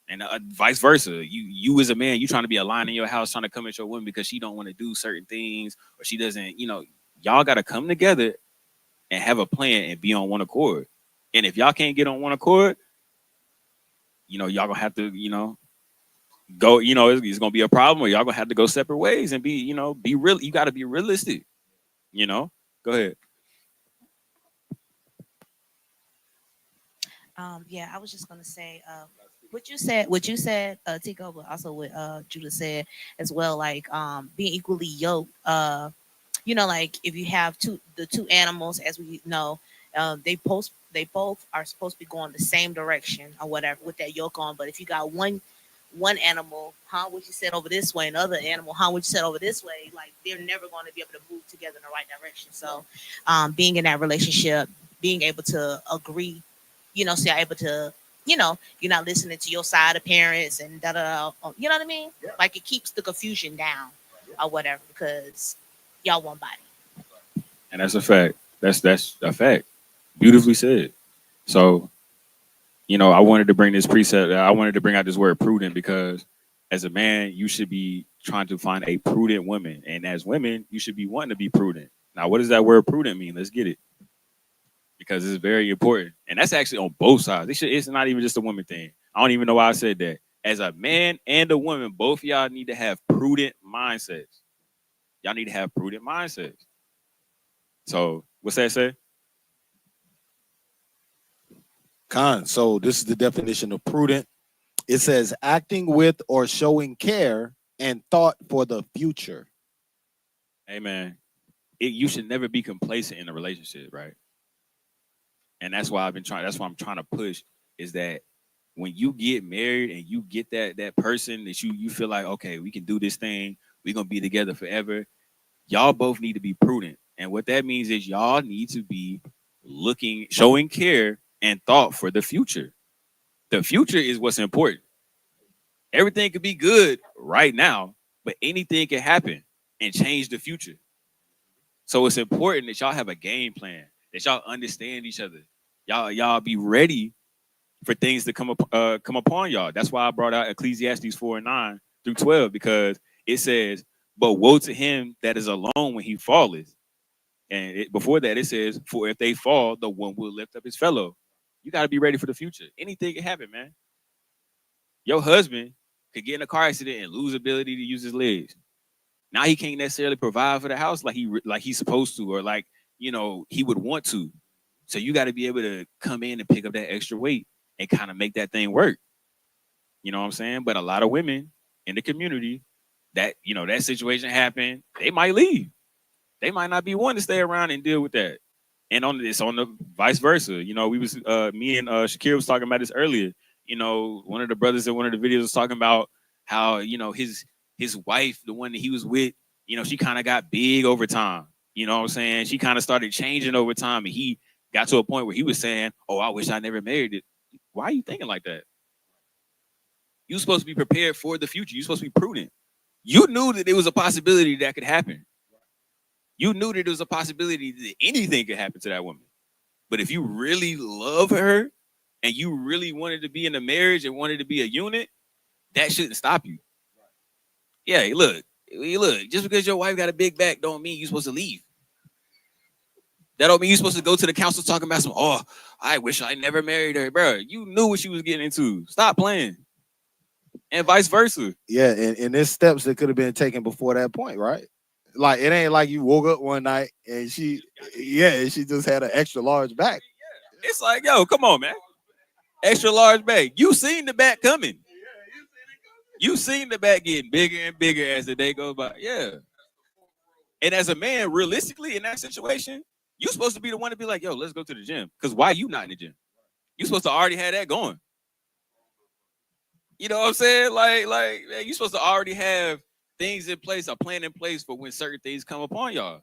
And vice versa. You as a man, you trying to be a lion in your house, trying to come at your woman because she don't want to do certain things, or she doesn't, y'all got to come together and have a plan and be on one accord. And if y'all can't get on one accord, y'all going to have to, go, it's going to be a problem, or y'all going to have to go separate ways and be real. You got to be realistic, Go ahead. Yeah, I was just gonna say what you said, Tico, but also what Judah said as well, like being equally yoked. Like if you have the two animals, as we know, they they both are supposed to be going the same direction or whatever with that yoke on. But if you got one animal, what you said over this way, another animal, what you said over this way, like they're never going to be able to move together in the right direction. So, being in that relationship, being able to agree, so you're able to, you're not listening to your side of parents and da da da. You know what I mean? Yeah. Like it keeps the confusion down or whatever because y'all one body. And that's a fact. That's a fact. Beautifully said. So, I wanted to bring this preset. I wanted to bring out this word prudent because as a man, you should be trying to find a prudent woman. And as women, you should be wanting to be prudent. Now, what does that word prudent mean? Let's get it. Because it's very important. And that's actually on both sides. It's not even just a woman thing. I don't even know why I said that. As a man and a woman, both of y'all need to have prudent mindsets. Y'all need to have prudent mindsets. So, what's that say? So this is the definition of prudent. It says acting with or showing care and thought for the future. Amen. You should never be complacent in a relationship, right? And that's why I'm trying to push is that when you get married and you get that person that you feel like, okay, we can do this thing, we're gonna be together forever. Y'all both need to be prudent. And what that means is y'all need to be showing care and thought for the future. The future is what's important. Everything could be good right now, but anything can happen and change the future. So it's important that y'all have a game plan, that y'all understand each other. Y'all be ready for things to come upon y'all. That's why I brought out Ecclesiastes 4:9-12, because it says, "But woe to him that is alone when he falleth." And before that, it says, "For if they fall, the one will lift up his fellow." You got to be ready for the future. Anything can happen, man. Your husband could get in a car accident and lose ability to use his legs. Now he can't necessarily provide for the house like he's supposed to, or like he would want to. So you got to be able to come in and pick up that extra weight and kind of make that thing work. You know what I'm saying? But a lot of women in the community that that situation happened, they might leave. They might not be wanting to stay around and deal with that. And on the vice versa. We was me and Shakir was talking about this earlier. One of the brothers in one of the videos was talking about how his wife, the one that he was with, she kind of got big over time. You know what I'm saying? She kind of started changing over time, and he got to a point where he was saying, "Oh, I wish I never married it." Why are you thinking like that? You're supposed to be prepared for the future. You're supposed to be prudent. You knew that there was a possibility that could happen. You knew that there was a possibility that anything could happen to that woman. But if you really love her and you really wanted to be in a marriage and wanted to be a unit, that shouldn't stop you. Yeah, look, just because your wife got a big back don't mean you're supposed to leave. That don't mean you're supposed to go to the council talking about I wish I never married her, bro. You knew what she was getting into. Stop playing. And vice versa. Yeah, and there's steps that could have been taken before that point, right? Like it ain't like you woke up one night and she just had an extra large back. It's like, yo, come on, man. Extra large back. You seen the back coming. You seen the back getting bigger and bigger as the day goes by. Yeah. And as a man, realistically, in that situation, you're supposed to be the one to be like, yo, let's go to the gym. Because why are you not in the gym? You're supposed to already have that going. You know what I'm saying? Like, man, you're supposed to already have things in place, a plan in place for when certain things come upon y'all.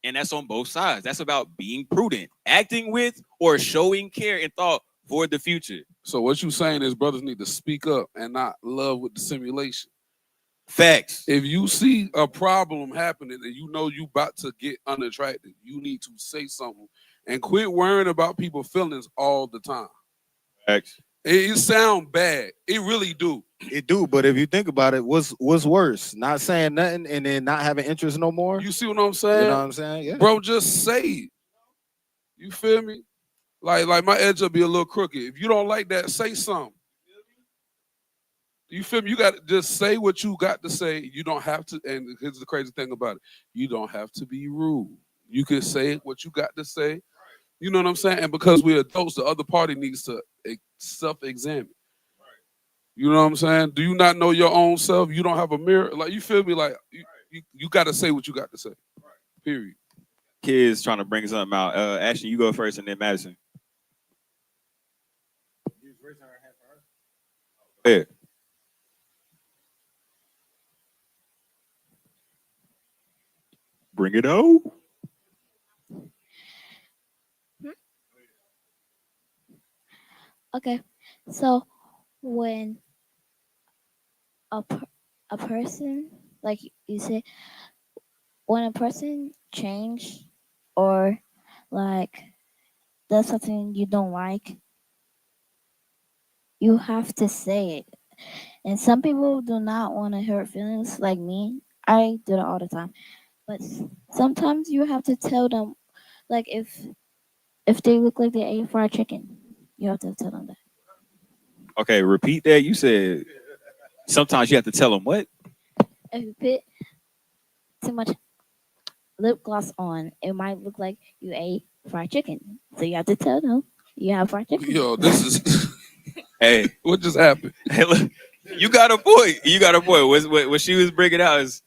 And that's on both sides. That's about being prudent, acting with or showing care and thought for the future. So what you saying is brothers need to speak up and not love with the simulation. Facts. If you see a problem happening and you know you about to get unattracted, you need to say something and quit worrying about people's feelings all the time. Facts. It sound bad. It really do. It do, but if you think about it, what's worse? Not saying nothing and then not having interest no more? You see what I'm saying? You know what I'm saying? Yeah. Bro, just say it. You feel me? Like my edge will be a little crooked. If you don't like that, say something. You feel me? You got to just say what you got to say. You don't have to, and here's the crazy thing about it. You don't have to be rude. You can say what you got to say. You know what I'm saying? And because we're adults, the other party needs to self-examine. You know what I'm saying? Do you not know your own self? You don't have a mirror. Like, you feel me? Like, you got to say what you got to say. Period. Kids trying to bring something out. Ashley, you go first and then Madison. Yeah. Bring it out. Okay, so when a person, like you say, when a person change or like does something you don't like, you have to say it. And some people do not want to hurt feelings, like me. I do it all the time. But sometimes you have to tell them, like if they look like they ate fried chicken, you have to tell them that. Okay, repeat that. You said sometimes you have to tell them what? If you put too much lip gloss on, it might look like you ate fried chicken. So you have to tell them you have fried chicken. Yo, this is Hey, what just happened. hey, look, you got a point. You got a point. What she was bringing out is,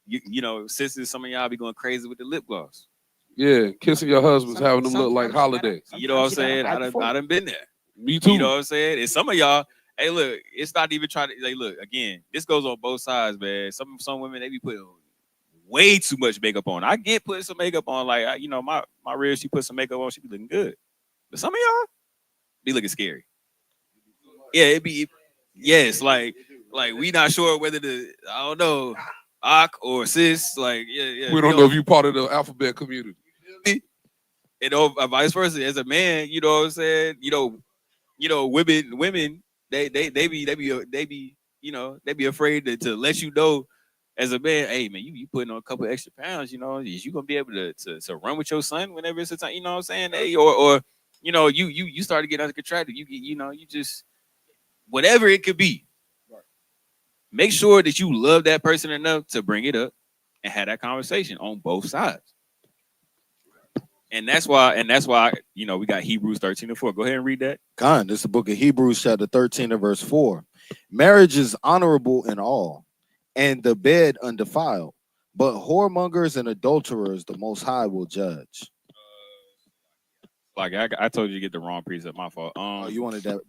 you know, sisters, some of y'all be going crazy with the lip gloss. Yeah, kissing your husband's having them look like Sometimes you holiday. You know what I'm Sometimes you saying? gotta fight before. I done been there. Me too. You know what I'm saying? And some of y'all, hey, look, it's not even trying to. Like, look, again, this goes on both sides, man. Some women they be putting way too much makeup on. I get putting some makeup on, like you know, my real, she put some makeup on, she be looking good. But some of y'all be looking scary. Yeah, it be yes, like we not sure whether the I don't know, Ak or sis, like yeah, We don't know if you part of the alphabet community. and vice versa. As a man, you know what I'm saying. Women, they be, you know, they be afraid to let you know as a man. Hey man, you putting on a couple extra pounds. You know, is you gonna be able to run with your son whenever it's a time? You know what I'm saying? Hey, or you know, you start to get uncontracted. You get, you know, you just whatever it could be. Make sure that you love that person enough to bring it up and have that conversation on both sides. And that's why, you know, we got Hebrews 13:4. Go ahead and read that. Con, this is the book of Hebrews, chapter 13 and verse 4. Marriage is honorable in all, and the bed undefiled. But whoremongers and adulterers the Most High will judge. Like I told you to get the wrong precept. My fault. Oh, you wanted that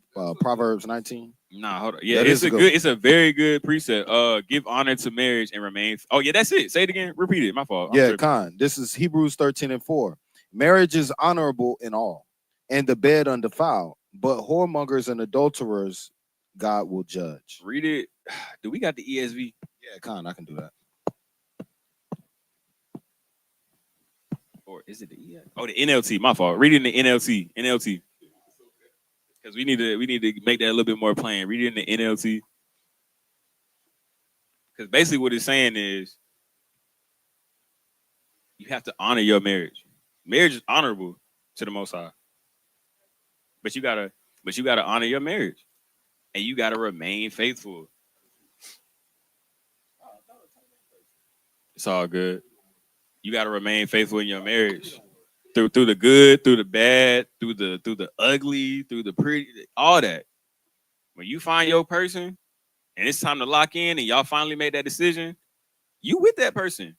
Proverbs 19? Nah, hold on. Yeah, That it's is a a good good. It's a very good precept. Give honor to marriage and remain. Oh yeah, that's it. Say it again. Repeat it. My fault. I'm Yeah, tripping. Con. This is Hebrews 13 and 4. Marriage is honorable in all, and the bed undefiled. But whoremongers and adulterers God will judge. Read it. Do we got the ESV? Yeah, Con, I can do that. Or is it the ESV? Oh, the NLT. My fault. Read it in the NLT. NLT. Because we need to make that a little bit more plain. Read it in the NLT. Because basically what it's saying is you have to honor your marriage. Marriage is honorable to the Most High, but you gotta honor your marriage, and you gotta remain faithful. It's all good. You gotta remain faithful in your marriage through the good, through the bad, through the ugly, through the pretty, all that. When you find your person and it's time to lock in, and y'all finally made that decision, you with that person.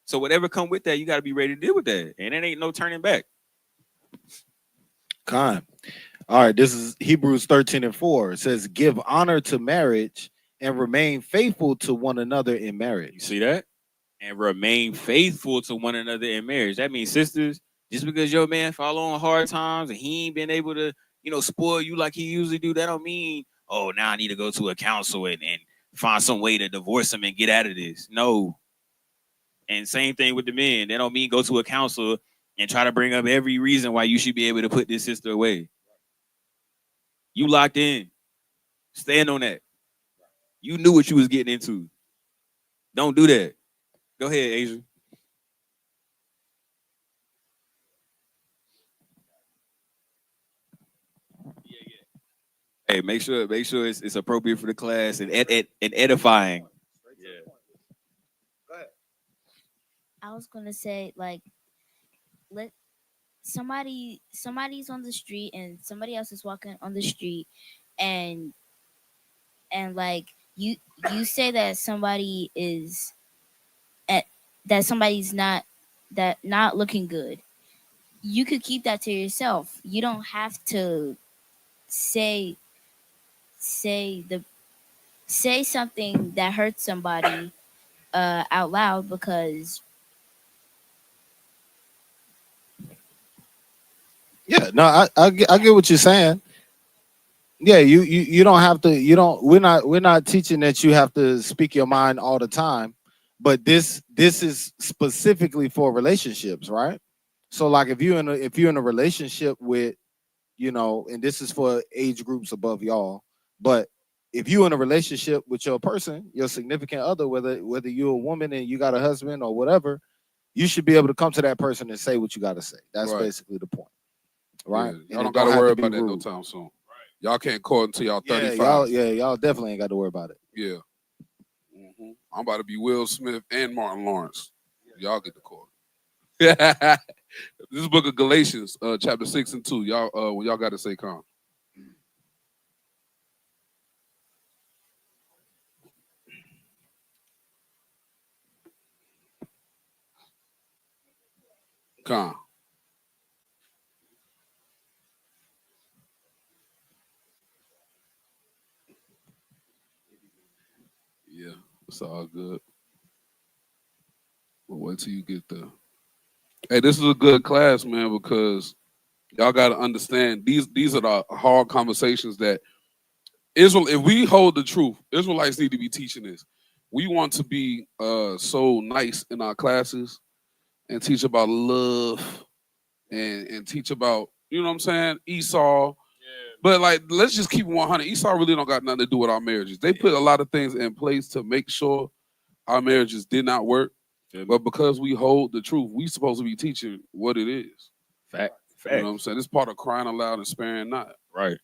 So whatever come with that, you got to be ready to deal with that, and it ain't no turning back. Con. All right, this is Hebrews 13 and 4. It says, give honor to marriage and remain faithful to one another in You marriage. see that? And remain faithful to one another in marriage. That means, sisters, just because your man fall on hard times and he ain't been able to, you know, spoil you like he usually do, that don't mean, oh, now I need to go to a counsel and find some way to divorce him and get out of this. No. And same thing with the men. That don't mean go to a counsel and try to bring up every reason why you should be able to put this sister away. You locked in. Stand on that. You knew what you was getting into. Don't do that. Go ahead, Asia. Hey, make sure it's appropriate for the class and and edifying. Yeah. I was gonna say like let somebody's on the street and somebody else is walking on the street and like you say that somebody is at that somebody's not looking good. You could keep that to yourself. You don't have to say say something that hurts somebody out loud because Yeah, no, I get what you're saying. Yeah, you don't have to. You don't. We're not teaching that you have to speak your mind all the time. But this is specifically for relationships, right? So like if you're in a relationship with, and this is for age groups above y'all, but if you're in a relationship with your person, your significant other, whether you're a woman and you got a husband or whatever, you should be able to come to that person and say what you got to say. That's Right. basically the point, right? Yeah, y'all And don't it got to have worry be about that no rude. time soon. Y'all can't court until y'all Yeah, 35. y'all definitely ain't got to worry about it. Yeah. I'm about to be Will Smith and Martin Lawrence. Y'all get the court. This book of Galatians, chapter 6 and 2. Y'all, when y'all got to say, Con. Con. Yeah, it's all good. But wait till you get there. Hey, this is a good class, man, because y'all got to understand these are the hard conversations that Israel. If we hold the truth, Israelites need to be teaching this. We want to be so nice in our classes and teach about love and teach about, you know what I'm saying, Esau. But like, let's just keep it 100. Esau really don't got nothing to do with our marriages. They put a lot of things in place to make sure our marriages did not work. But because we hold the truth, we supposed to be teaching what it is. Fact. You know what I'm saying? It's part of crying aloud and sparing not. Right.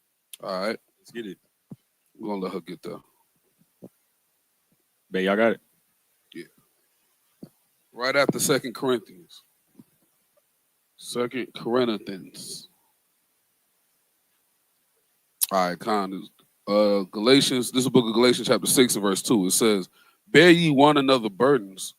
All right. Let's get it. We're gonna let her get there. Bet y'all got it. Yeah. Right after 2 Corinthians. 2 Corinthians. All right, Con. Galatians, this is the book of Galatians, chapter 6 and verse 2. It says, bear ye one another burdens,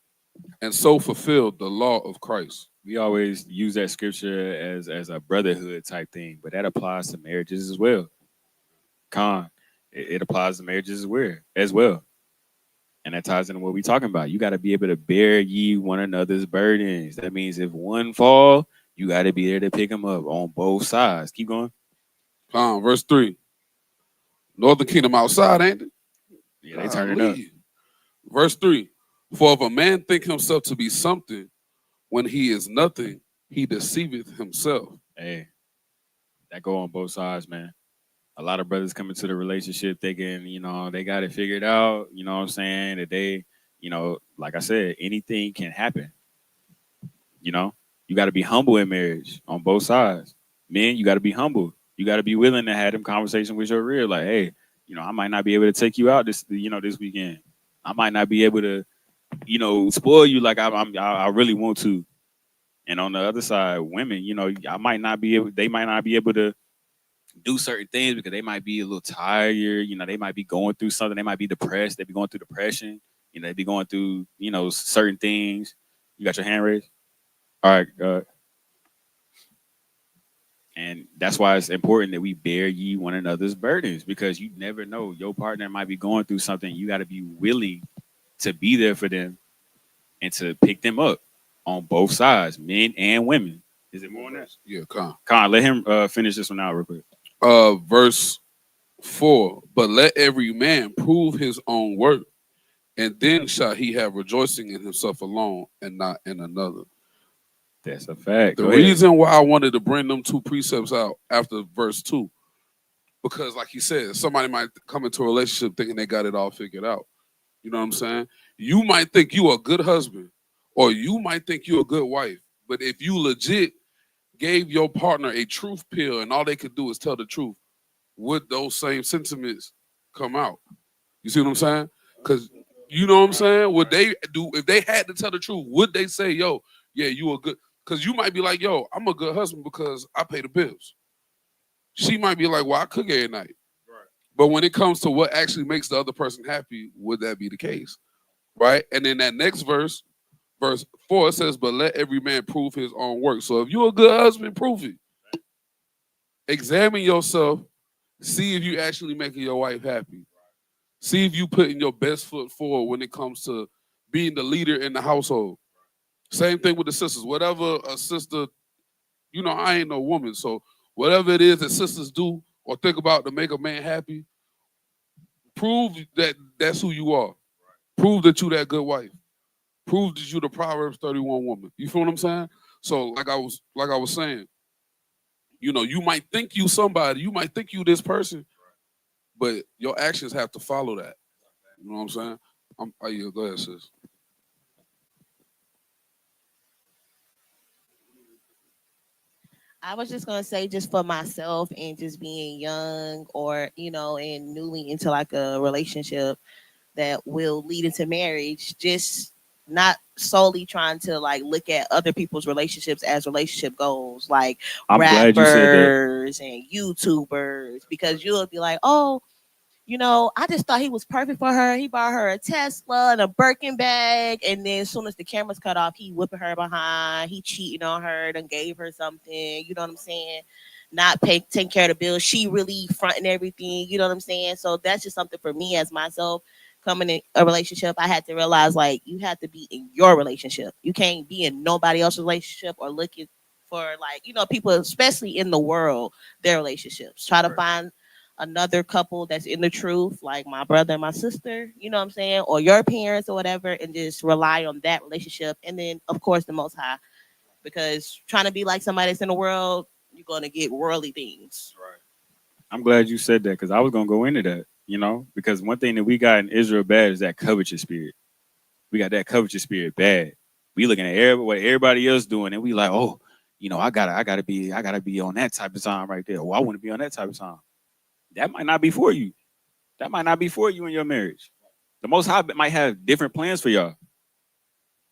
and so fulfill the law of Christ. We always use that scripture as a brotherhood type thing, but that applies to marriages as well. It applies to marriages as well. And that ties into what we're talking about. You got to be able to bear ye one another's burdens. That means if one fall, you got to be there to pick them up on both sides. Keep going. Verse 3. Northern Kingdom outside, ain't it? Yeah, they turn it up. Verse 3. For if a man think himself to be something when he is nothing, he deceiveth himself. Hey, that go on both sides, man. A lot of brothers come into the relationship thinking, they got it figured out. You know what I'm saying? That they, like I said, anything can happen. You got to be humble in marriage on both sides. Men, you got to be humble. You got to be willing to have them conversations with your real. Like, hey, I might not be able to take you out this weekend. I might not be able to, spoil you like I really want to. And on the other side, women, they might not be able to do certain things because they might be a little tired. They might be going through something. They might be depressed. They be going through depression. They be going through, certain things. You got your hand raised? All right. And that's why it's important that we bear ye one another's burdens, because you never know. Your partner might be going through something. You got to be willing to be there for them and to pick them up on both sides, men and women. Is it more on that? Yeah, Con. Let him finish this one out real quick. Verse 4. But let every man prove his own work, and then shall he have rejoicing in himself alone and not in another. That's a fact. The reason why I wanted to bring them two precepts out after verse 2, because like he said, somebody might come into a relationship thinking they got it all figured out. You know what I'm saying? You might think you a good husband, or you might think you a good wife, but if you legit gave your partner a truth pill and all they could do is tell the truth, would those same sentiments come out? You see what I'm saying? Because you know what I'm saying? Would they do, if they had to tell the truth, would they say, yo, yeah, you a good, because you might be like, yo, I'm a good husband because I pay the bills. She might be like, well, I cook every night. Right. But when it comes to what actually makes the other person happy, would that be the case? Right? And then that next verse 4, it says, but let every man prove his own work. So if you're a good husband, prove it. Examine yourself See if you actually making your wife happy. See if you putting your best foot forward when it comes to being the leader in the household. Same thing with the sisters. Whatever a sister, I ain't no woman, so whatever it is that sisters do or think about to make a man happy, prove that that's who you are. Prove that you that good wife. Prove that you the Proverbs 31 woman. You feel what I'm saying? So like I was saying, you might think you somebody, you might think you this person, but your actions have to follow that. You know what I'm saying? Yeah, go ahead, sis. I was just gonna say, just for myself and just being young, or and newly into like a relationship that will lead into marriage, just not solely trying to like look at other people's relationships as relationship goals, like I'm glad you said that. rappers and YouTubers, because you'll be like, oh, I just thought he was perfect for her. He bought her a Tesla and a Birkin bag, and then as soon as the cameras cut off, he whipping her behind. He cheating on her, and gave her something. You know what I'm saying? Not taking care of the bills. She really fronting everything. You know what I'm saying? So that's just something for me as myself coming in a relationship. I had to realize, like, you have to be in your relationship. You can't be in nobody else's relationship or looking for, like, people, especially in the world, their relationships. Try to find another couple that's in the truth, like my brother and my sister, you know what I'm saying, or your parents or whatever, and just rely on that relationship. And then, of course, the Most High, because trying to be like somebody that's in the world, you're going to get worldly things. Right. I'm glad you said that because I was gonna go into that. Because one thing that we got in Israel bad is that covetous spirit. We got that covetous spirit bad. We looking at what everybody else doing, and we like, oh, I gotta be on that type of time right there. Oh, I want to be on that type of time. That might not be for you. That might not be for you in your marriage. The Most High might have different plans for y'all.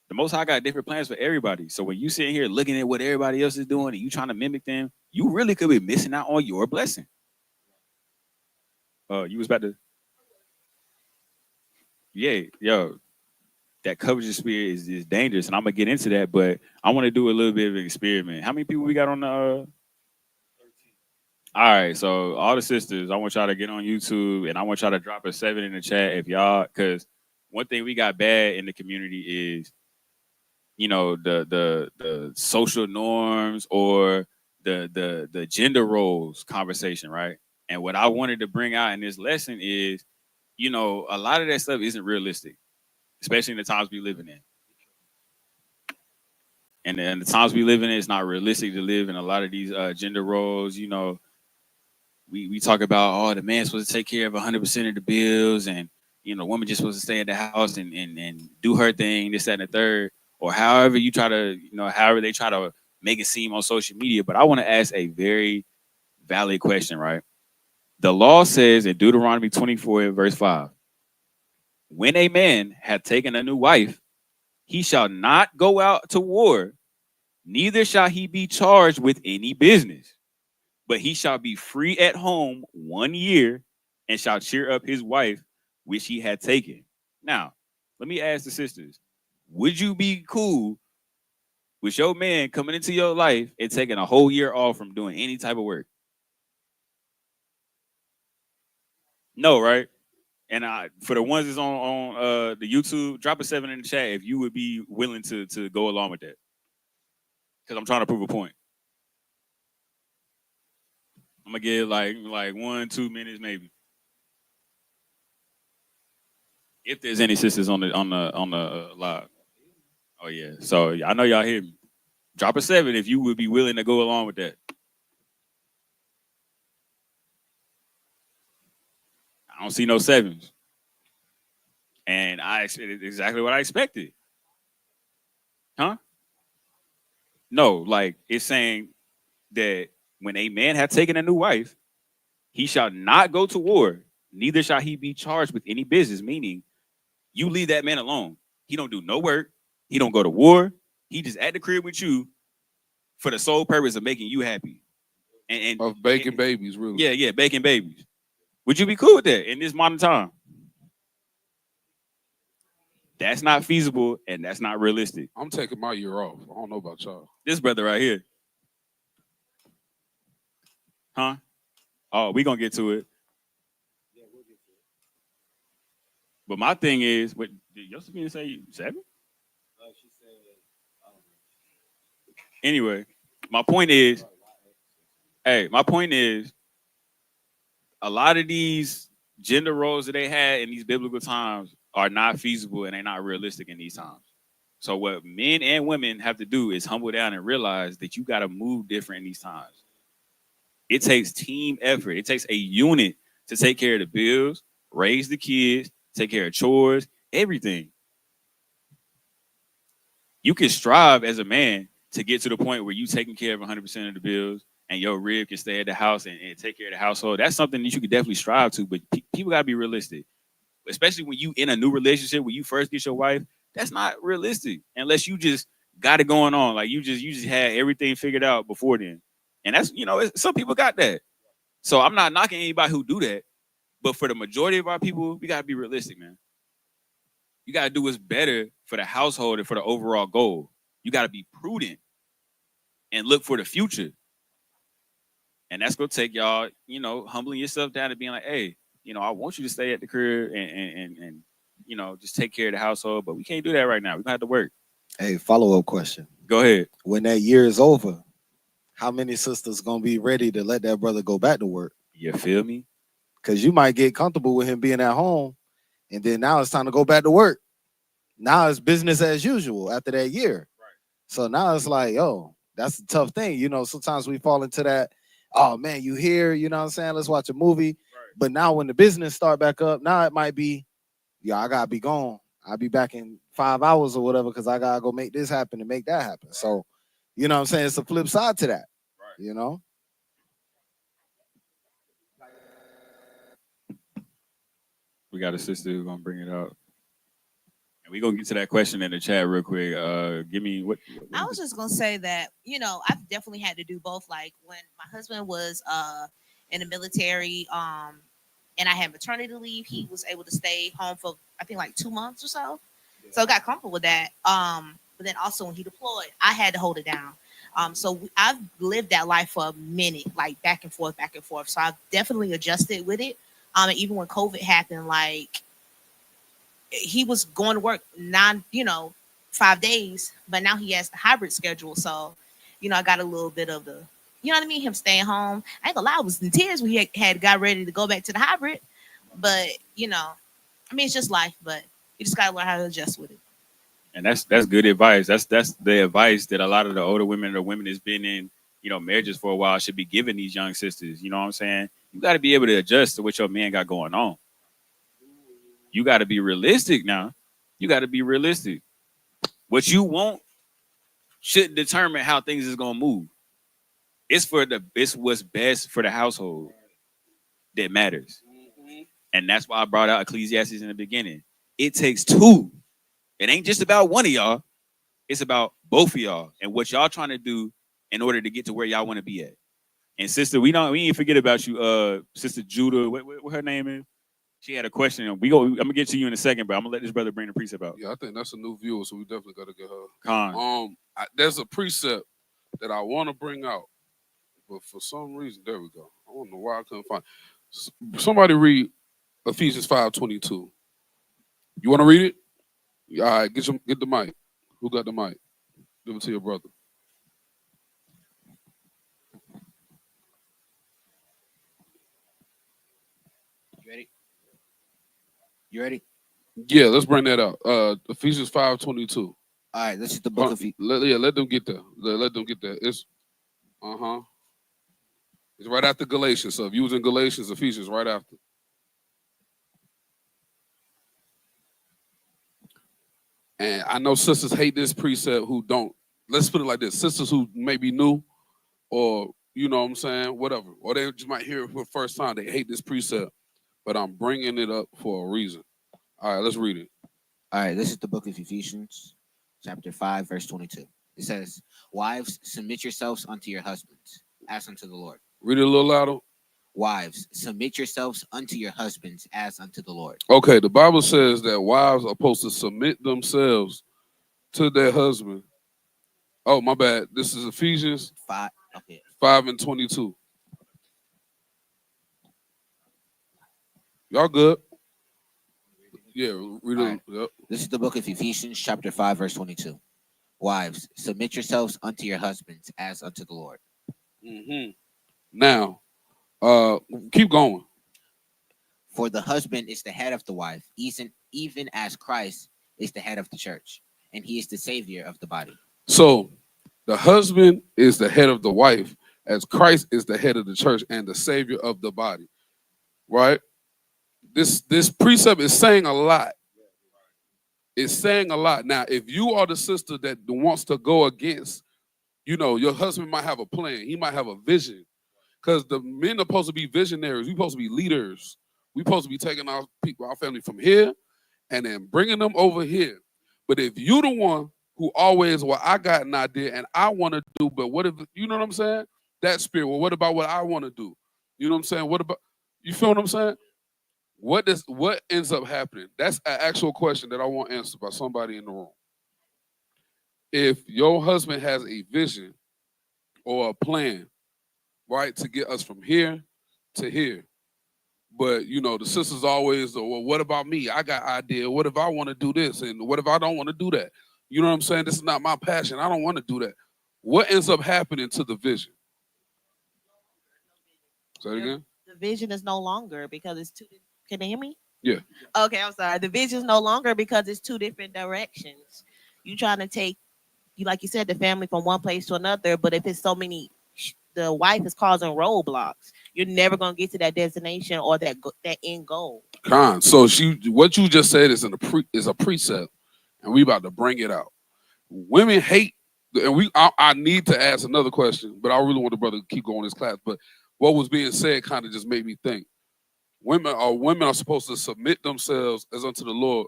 The Most High got different plans for everybody. So when you sitting here looking at what everybody else is doing and you trying to mimic them, you really could be missing out on your blessing. You was about to, yeah, yo, that covetous spirit is dangerous, and I'm gonna get into that. But I want to do a little bit of an experiment. How many people we got on the? All right, so all the sisters, I want y'all to get on YouTube, and I want y'all to drop a 7 in the chat if y'all, because one thing we got bad in the community is, the social norms or the gender roles conversation, right? And what I wanted to bring out in this lesson is, a lot of that stuff isn't realistic, especially in the times we living in. And the times we live in, it's not realistic to live in a lot of these gender roles. We talk about, oh, the man's supposed to take care of 100% of the bills, and the woman just supposed to stay at the house and do her thing, this, that, and the third, or however you try to, however they try to make it seem on social media. But I want to ask a very valid question, right? The law says in Deuteronomy 24, verse 5, when a man hath taken a new wife, he shall not go out to war, neither shall he be charged with any business, but he shall be free at home 1 year and shall cheer up his wife, which he had taken. Now, let me ask the sisters, would you be cool with your man coming into your life and taking a whole year off from doing any type of work? No, right? And for the ones that's on the YouTube, drop a 7 in the chat if you would be willing to go along with that. Because I'm trying to prove a point. I'm gonna give like 1-2 minutes maybe. If there's any sisters on the live. Oh yeah. So I know y'all hear me. Drop a 7 if you would be willing to go along with that. I don't see no 7s. And I expected exactly what I expected. Huh? No, like it's saying that when a man hath taken a new wife, he shall not go to war, neither shall he be charged with any business. Meaning, you leave that man alone. He don't do no work. He don't go to war. He just at the crib with you for the sole purpose of making you happy. And of baking babies, really. Yeah, baking babies. Would you be cool with that in this modern time? That's not feasible and that's not realistic. I'm taking my year off. I don't know about y'all. This brother right here. Huh? Oh, we gonna get to it. But my thing is, what did Josephine say? 7? Anyway, my point is, my point is, a lot of these gender roles that they had in these biblical times are not feasible and they're not realistic in these times. So what men and women have to do is humble down and realize that you got to move different in these times. It takes team effort. It takes a unit to take care of the bills, raise the kids, take care of chores, everything. You can strive as a man to get to the point where you taking care of 100% of the bills and your rib can stay at the house and take care of the household. That's something that you could definitely strive to, but people got to be realistic. Especially when you in a new relationship, when you first get your wife, that's not realistic unless you just got it going on. Like you just had everything figured out before then. And that's, some people got that. So I'm not knocking anybody who do that, but for the majority of our people, we got to be realistic, man. You got to do what's better for the household and for the overall goal. You got to be prudent and look for the future. And that's going to take y'all, humbling yourself down and being like, hey, I want you to stay at the crib and just take care of the household, but we can't do that right now. We're going to have to work. Hey, follow-up question. Go ahead. When that year is over, how many sisters going to be ready to let that brother go back to work? You feel me? Because you might get comfortable with him being at home, and then now it's time to go back to work. Now it's business as usual after that year. Right. So now it's like, yo, that's a tough thing. Sometimes we fall into that, oh, man, you here, you know what I'm saying? Let's watch a movie. Right. But now when the business start back up, now it might be, I got to be gone. I'll be back in 5 hours or whatever because I got to go make this happen and make that happen. Right. So, you know what I'm saying? It's a flip side to that, right. We got a sister who's going to bring it up. And we're going to get to that question in the chat real quick. Give me what I was just going to say that, I've definitely had to do both. Like when my husband was in the military and I had maternity leave, he was able to stay home for, I think, like 2 months or so. Yeah. So I got comfortable with that. But then also when he deployed, I had to hold it down. So I've lived that life for a minute, like back and forth. So I've definitely adjusted with it. And even when COVID happened, like he was going to work 5 days, but now he has the hybrid schedule. So, I got a little bit of the, him staying home. I ain't gonna lie, I was in tears when he had got ready to go back to the hybrid. But, it's just life, but you just gotta learn how to adjust with it. And that's good advice. That's the advice that a lot of the older women or women that's been in, marriages for a while should be giving these young sisters. You know what I'm saying? You got to be able to adjust to what your man got going on. You got to be realistic now. You got to be realistic. What you want shouldn't determine how things is gonna move. It's what's best for the household that matters. Mm-hmm. And that's why I brought out Ecclesiastes in the beginning. It takes two. It ain't just about one of y'all. It's about both of y'all and what y'all trying to do in order to get to where y'all want to be at. And sister, we ain't forget about you, Sister Judah. What her name is? She had a question. I'm gonna get to you in a second, but I'm gonna let this brother bring the precept out. Yeah, I think that's a new viewer, so we definitely gotta get her. Con. There's a precept that I want to bring out, but for some reason, there we go. I don't know why I couldn't find. Somebody read Ephesians 5:22. You want to read it? All right, get the mic. Who got the mic? Give it to your brother. You ready? Yeah, let's bring that out. Ephesians 5:22. All right, this is the book of let them get there. Let them get there. It's It's right after Galatians. So if you was in Galatians, Ephesians right after. And I know sisters hate this precept who don't. Let's put it like this: sisters who may be new, or you know what I'm saying, whatever, or they just might hear it for the first time. They hate this precept, but I'm bringing it up for a reason. All right, let's read it. All right, this is the book of Ephesians, chapter 5, verse 22. It says, "Wives, submit yourselves unto your husbands, as unto the Lord." Read it a little louder. Wives, submit yourselves unto your husbands, as unto the Lord. Okay, the Bible says that wives are supposed to submit themselves to their husband. Oh, my bad. This is Ephesians 5. Okay. 5:22. Y'all good? Yeah, read it. All right. Yep. This is the book of Ephesians, chapter 5, verse 22. Wives, submit yourselves unto your husbands as unto the Lord. Mm-hmm. Now, keep going. For the husband is the head of the wife, even as Christ is the head of the church, and he is the savior of the body. So, the husband is the head of the wife, as Christ is the head of the church and the savior of the body. Right? This precept is saying a lot. It's saying a lot. Now, if you are the sister that wants to go against, your husband might have a plan. He might have a vision. Because the men are supposed to be visionaries. We're supposed to be leaders. We're supposed to be taking our people, our family from here and then bringing them over here. But if you the one who always, well, I got an idea and I want to do, but what if, you know what I'm saying? That spirit, well, what about what I want to do? You know what I'm saying? What about, you feel what I'm saying? What ends up happening? That's an actual question that I want answered by somebody in the room. If your husband has a vision or a plan, right, to get us from here to here, but the sisters always, well, what about me? I got idea. What if I want to do this? And what if I don't want to do that? You know what I'm saying? This is not my passion. I don't want to do that. What ends up happening to the vision? Say it again. The vision is no longer because it's two. Can they hear me? Yeah. Okay, I'm sorry. The vision is no longer because it's two different directions. You trying to take, like you said, the family from one place to another. But if it's so many, the wife is causing roadblocks. You're never gonna get to that destination or that end goal. So what you just said is a precept, and we about to bring it out. Women hate, and I need to ask another question, but I really want the brother to keep going this class. But what was being said kind of just made me think. Women are supposed to submit themselves as unto the Lord,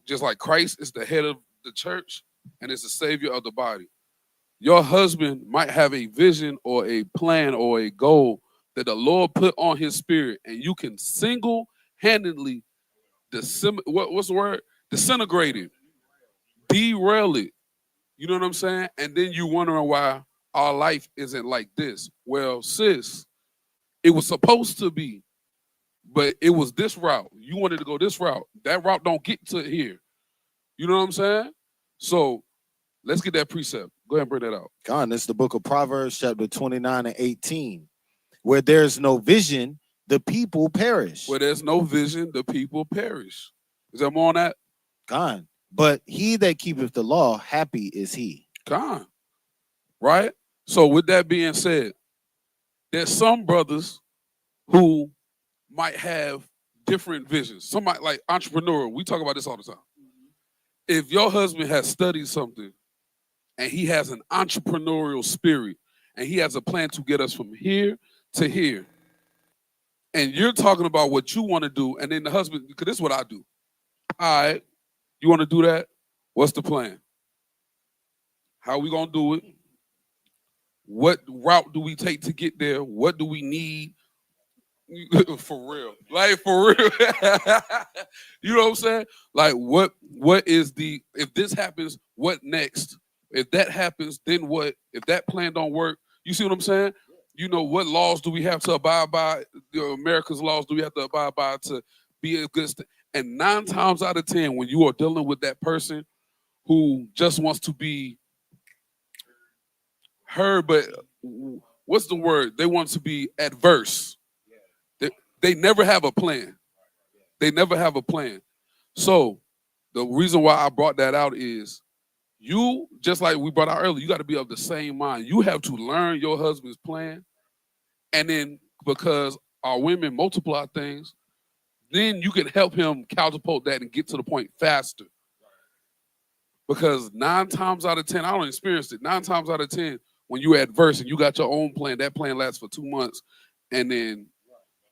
just like Christ is the head of the church and is the savior of the body. Your husband might have a vision or a plan or a goal that the Lord put on his spirit, and you can single-handedly disintegrate it, derail it. You know what I'm saying? And then you wondering why our life isn't like this. Well, sis, it was supposed to be, but it was this route. You wanted to go this route. That route don't get to here. You know what I'm saying? So let's get that precept. Go ahead and bring that out. God, this is the book of Proverbs, chapter 29 and 18. Where there's no vision, the people perish. Where there's no vision, the people perish. Is there more on that? God. But he that keepeth the law, happy is he. God. Right? So with that being said, there's some brothers who might have different visions. Somebody like entrepreneurial. We talk about this all the time. If your husband has studied something and he has an entrepreneurial spirit and he has a plan to get us from here to here, and you're talking about what you want to do, and then the husband, because this is what I do. All right, you want to do that? What's the plan? How are we going to do it? What route do we take to get there? What do we need? For real. Like, for real. You know what I'm saying? Like, what is if this happens, what next? If that happens, then what? If that plan don't work, you see what I'm saying? What laws do we have to abide by? America's laws do we have to abide by to be a good And 9 times out of 10, when you are dealing with that person who just wants to be heard, but what's the word? They want to be adverse. They never have a plan. They never have a plan. So the reason why I brought that out is you, just like we brought out earlier, you got to be of the same mind. You have to learn your husband's plan. And then because our women multiply things, then you can help him catapult that and get to the point faster. Because 9 times out of 10, I don't experience it. 9 times out of 10, when you're adverse and you got your own plan, that plan lasts for 2 months. And then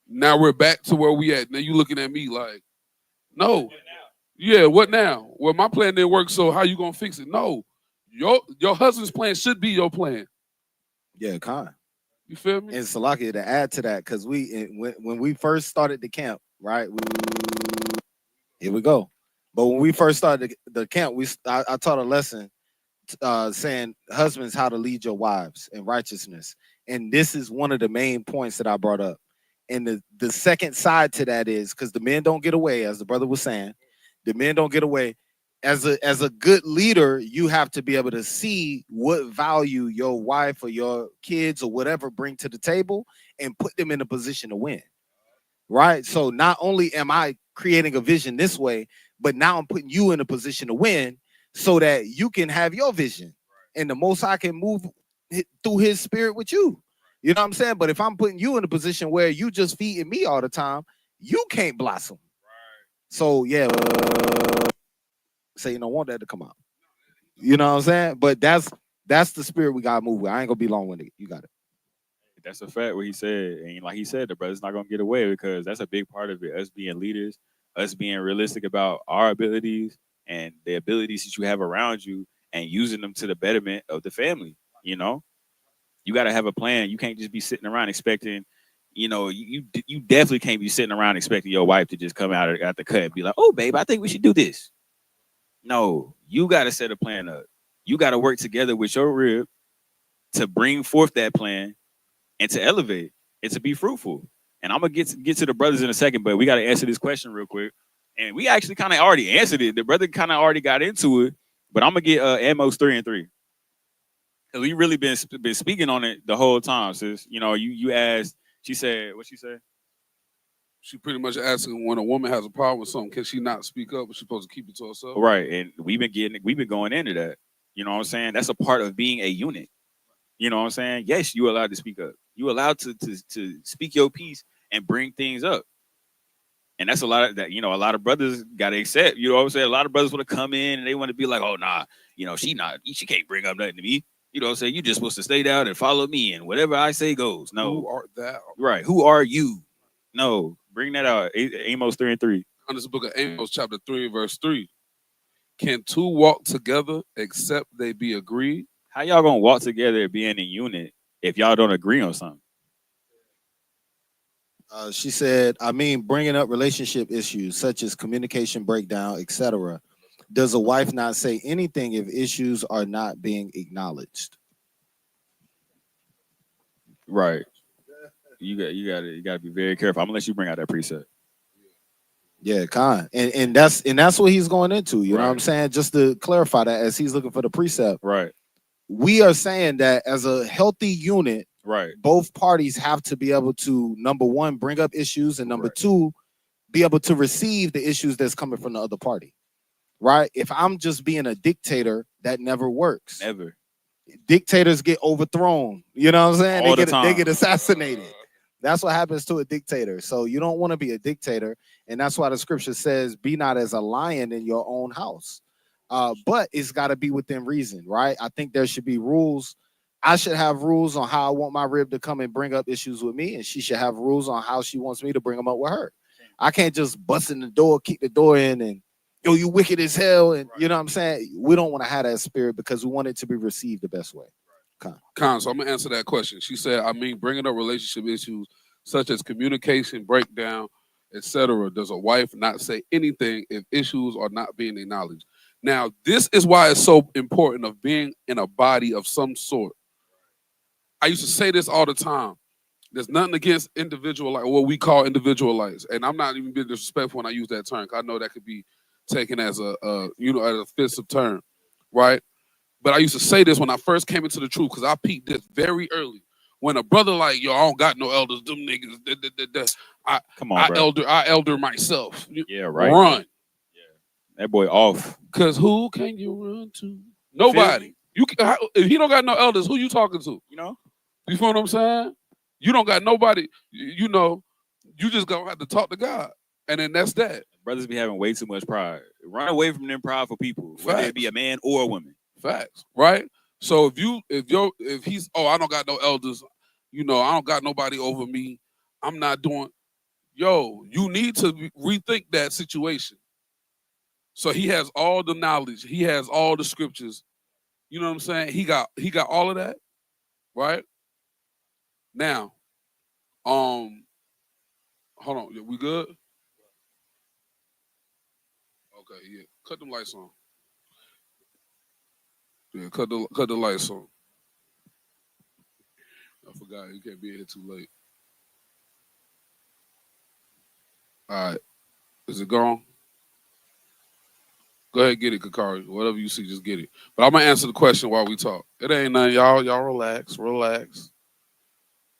now we're back to where we at. Now you looking at me like, no. Yeah, what now? Well, my plan didn't work, so how you gonna fix it? No. Your husband's plan should be your plan. Yeah, Con. You feel me? And Salaki, to add to that, because when we first started the camp, right? Here we go. But when we first started the camp, I taught a lesson saying husbands how to lead your wives in righteousness. And this is one of the main points that I brought up. And the second side to that is because the men don't get away, as the brother was saying, the men don't get away. As a good leader, you have to be able to see what value your wife or your kids or whatever bring to the table and put them in a position to win. Right? So not only am I creating a vision this way, but now I'm putting you in a position to win so that you can have your vision. And the Most High can move through his spirit with you. You know what I'm saying? But if I'm putting you in a position where you just feeding me all the time, you can't blossom. So yeah, say you don't want that to come out. You know what I'm saying? But that's the spirit we gotta move with. I ain't gonna be long-winded. You got it. That's a fact what he said. And like he said, the brother's not gonna get away because that's a big part of it. Us being leaders, us being realistic about our abilities and the abilities that you have around you and using them to the betterment of the family. You know, you got to have a plan. You can't just be sitting around expecting. You know, you definitely can't be sitting around expecting your wife to just come out the cut and be like, "Oh, babe, I think we should do this." No, you got to set a plan up. You got to work together with your rib to bring forth that plan and to elevate and to be fruitful. And I'm gonna get to the brothers in a second, but we got to answer this question real quick. And we actually kind of already answered it. The brother kind of already got into it, but I'm gonna get Amos 3 and 3 because we really been speaking on it the whole time. Sis, you know, you asked. She said, what she said? She pretty much asking when a woman has a problem with something, can she not speak up? Or she supposed to keep it to herself? Right, and we've been going into that. You know what I'm saying? That's a part of being a unit. You know what I'm saying? Yes, you're allowed to speak up. You're allowed to speak your piece and bring things up. And that's a lot of that, you know, a lot of brothers gotta accept. You know what I'm saying? A lot of brothers want to come in and they want to be like, oh nah, you know, she can't bring up nothing to me. You know what I'm saying? You're just supposed to stay down and follow me and whatever I say goes. No. Who art thou? Right. Who are you? No. Bring that out. Amos 3 and 3. On this book of Amos, chapter 3, verse 3. Can two walk together except they be agreed? How y'all gonna walk together being a unit if y'all don't agree on something? She said, I mean, bringing up relationship issues such as communication breakdown, etc. Does a wife not say anything if issues are not being acknowledged? Right. You got to be very careful. I'm gonna let you bring out that preset. Yeah, Khan. And that's what he's going into. You know what I'm saying? Just to clarify that as he's looking for the precept. Right. We are saying that as a healthy unit, right, both parties have to be able to, number one, bring up issues, and number two, be able to receive the issues that's coming from the other party. Right? If I'm just being a dictator, that never works. Never. Dictators get overthrown. You know what I'm saying? All they the get assassinated. That's what happens to a dictator. So you don't want to be a dictator. And that's why the scripture says, be not as a lion in your own house. But it's got to be within reason, right? I think there should be rules. I should have rules on how I want my rib to come and bring up issues with me. And she should have rules on how she wants me to bring them up with her. I can't just bust in the door, kick the door in, and, yo, you wicked as hell. And you know what I'm saying? We don't want to have that spirit because we want it to be received the best way. Con, so I'm going to answer that question. She said, I mean, bringing up relationship issues such as communication, breakdown, etc. Does a wife not say anything if issues are not being acknowledged? Now, this is why it's so important of being in a body of some sort. I used to say this all the time. There's nothing against individual, like what we call individualites. And I'm not even being disrespectful when I use that term, because I know that could be taken as as an offensive term, right? But I used to say this when I first came into the truth, because I peeped this very early. When a brother like, yo, I don't got no elders, them niggas, Come on, I elder myself. Yeah, right. Run. Yeah. That boy off. Because who can you run to? Nobody. If he don't got no elders, who you talking to? You know? You feel what I'm saying? You don't got nobody, you know, you just gonna have to talk to God. And then that's that. Brothers be having way too much pride. Run away from them prideful people, whether it be a man or a woman. Facts, right? So if he's, oh, I don't got no elders, you know, I don't got nobody over me, I'm not doing, yo, you need to rethink that situation. So he has all the knowledge, he has all the scriptures, you know what I'm saying? He got all of that, right? Now, hold on, we good? Okay, yeah. Cut them lights on. Yeah, cut the lights on. I forgot you can't be in here too late. All right. Is it gone? Go ahead, get it, Kakari. Whatever you see, just get it. But I'm gonna answer the question while we talk. It ain't nothing, y'all. Y'all relax, relax.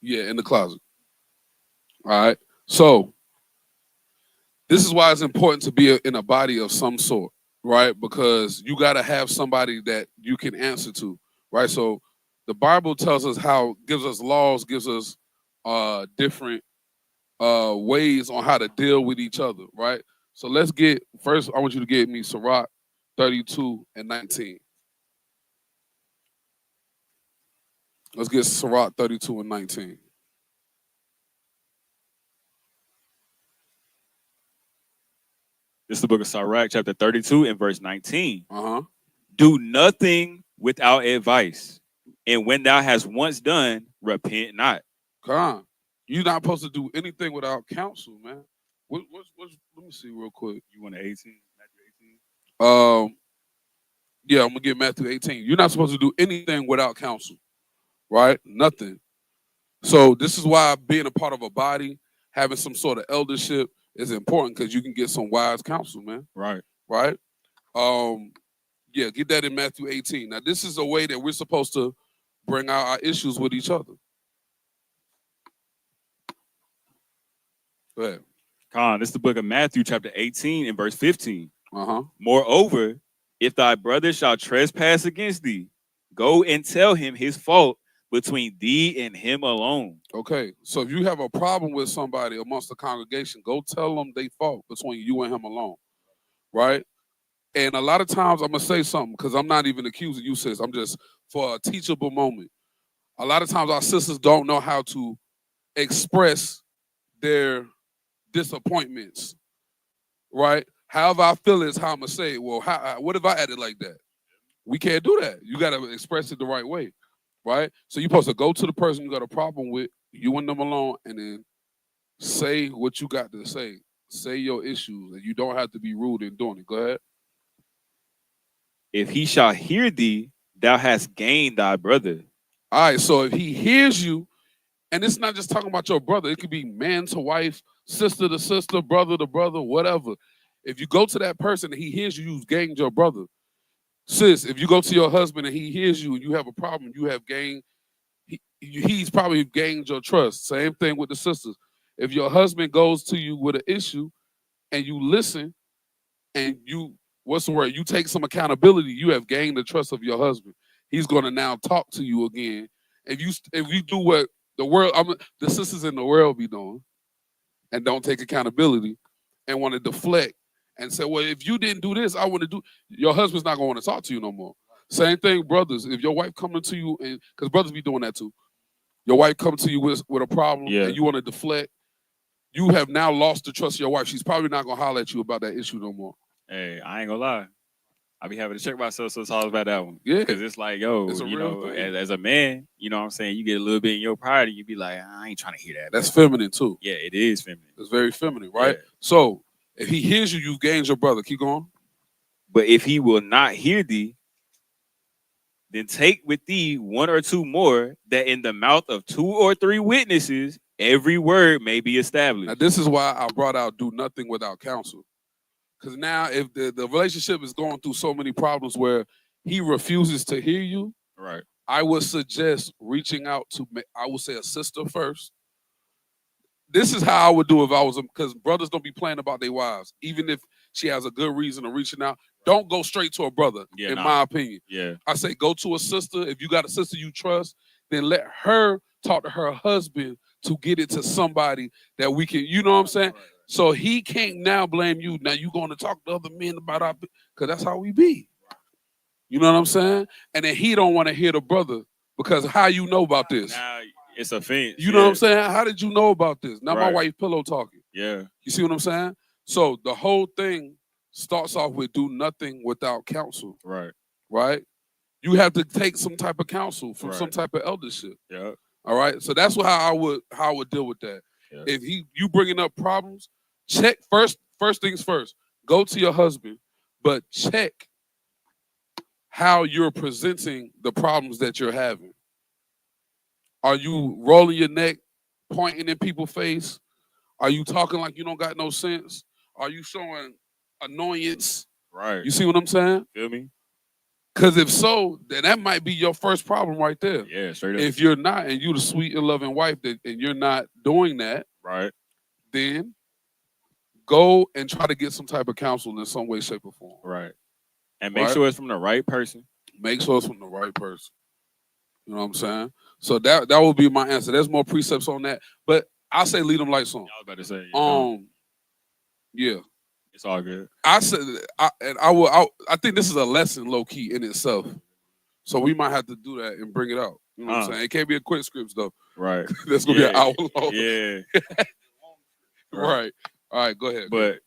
Yeah, in the closet. All right. So this is why it's important to be in a body of some sort, right? Because you got to have somebody that you can answer to, right? So the Bible tells us how, gives us laws, gives us different ways on how to deal with each other, right? So let's get first. I want you to give me Sirach 32 and 19. Let's get Sirach 32 and 19. This is the book of Sirach, chapter 32 and verse 19. Uh-huh. Do nothing without advice, and when thou hast once done, repent not. Come on. You're not supposed to do anything without counsel, man. Let me see real quick. You want to 18? Matthew 18? Yeah, I'm gonna get Matthew 18. You're not supposed to do anything without counsel, right? Nothing. So this is why being a part of a body, having some sort of eldership is important because you can get some wise counsel, man. Right. Right? Yeah, get that in Matthew 18. Now, this is a way that we're supposed to bring out our issues with each other. Go ahead. Con, this is the book of Matthew, chapter 18 and verse 15. Uh-huh. Moreover, if thy brother shall trespass against thee, go and tell him his fault between thee and him alone. Okay, so if you have a problem with somebody amongst the congregation, go tell them they fault between you and him alone, right? And a lot of times I'm going to say something because I'm not even accusing you, sis. I'm just for a teachable moment. A lot of times our sisters don't know how to express their disappointments, right? However I feel is how I'm going to say it. Well, what if I added like that? We can't do that. You got to express it the right way, right? So you're supposed to go to the person you got a problem with, you and them alone, and then say what you got to say. Say your issues, and you don't have to be rude in doing it. Go ahead. If he shall hear thee, thou hast gained thy brother. All right, so if he hears you, and it's not just talking about your brother, it could be man to wife, sister to sister, brother to brother, whatever. If you go to that person and he hears you, you've gained your brother. Sis, if you go to your husband and he hears you and you have a problem, you have gained, he's probably gained your trust. Same thing with the sisters. If your husband goes to you with an issue and you listen and you, what's the word? You take some accountability, you have gained the trust of your husband. He's going to now talk to you again. If you do what the sisters in the world be doing and don't take accountability and want to deflect and say, well, if you didn't do this, I want to do, your husband's not going to want to talk to you no more. Same thing, brothers. If your wife coming to you, and because brothers be doing that too, your wife comes to you with a problem and you want to deflect, you have now lost the trust of your wife. She's probably not going to holler at you about that issue no more. Hey, I ain't gonna lie. I be having to check myself, so it's all about that one. Yeah. Because it's like, yo, It's a you real know, thing. as a man, you know what I'm saying? You get a little bit in your pride and you be like, I ain't trying to hear that. That's feminine too. Yeah, it is feminine. It's very feminine, right? Yeah. So if he hears you, you've gained your brother. Keep going. But if he will not hear thee, then take with thee one or two more, that in the mouth of 2 or 3 witnesses, every word may be established. Now, this is why I brought out do nothing without counsel. Because now if the relationship is going through so many problems where he refuses to hear you, Right. I would suggest reaching out to, I would say, a sister first. This is how I would do if I was, because brothers don't be playing about their wives. Even if she has a good reason of reaching out, don't go straight to a brother, my opinion. Yeah. I say go to a sister. If you got a sister you trust, then let her talk to her husband to get it to somebody that we can, you know what I'm saying? Right. So he can't now blame you. Now you going to talk to other men about our, because that's how we be. You know what I'm saying? And then he don't want to hear the brother because how you know about this? Now it's offense. You know what I'm saying? How did you know about this? Now my Right. wife pillow talking. Yeah. You see what I'm saying? So the whole thing starts off with do nothing without counsel. Right. Right? You have to take some type of counsel from Right. some type of eldership. Yeah. All right. So that's how I would deal with that. Yeah. If you bringing up problems, check first things first. Go to your husband, but check how you're presenting the problems that you're having. Are you rolling your neck, pointing in people's face? Are you talking like you don't got no sense? Are you showing annoyance? Right. You see what I'm saying? Feel me? Because if so, then that might be your first problem right there. Yeah, straight up. If you're not, and you the sweet and loving wife, and you're not doing that, right. then go and try to get some type of counsel in some way, shape, or form. Right. And make Right? sure it's from the right person. Make sure it's from the right person. You know what I'm saying? So that would be my answer. There's more precepts on that, but I'll say lead them lights on. I was about to say. Yeah. It's all good. I said, I think this is a lesson low key in itself. So we might have to do that and bring it out. You know what I'm saying? It can't be a quick scripts though. Right. That's gonna be an hour long. Yeah. Right. All right. Go ahead. But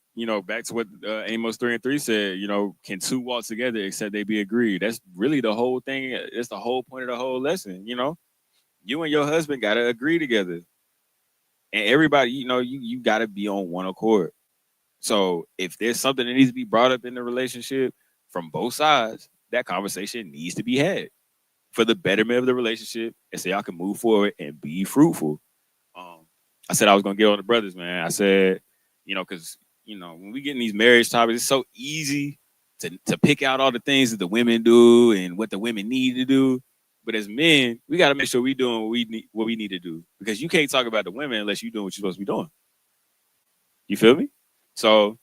back to what Amos 3:3 said. Can two walk together except they be agreed? That's really the whole thing. It's the whole point of the whole lesson. You and your husband gotta agree together, and everybody, you gotta be on one accord. So if there's something that needs to be brought up in the relationship from both sides, that conversation needs to be had for the betterment of the relationship, and so y'all can move forward and be fruitful. I said I was gonna get on the brothers, man. I said, because when we get in these marriage topics, it's so easy to pick out all the things that the women do and what the women need to do. But as men, we got to make sure we doing what we need to do, because you can't talk about the women unless you're doing what you're supposed to be doing. You feel me? So,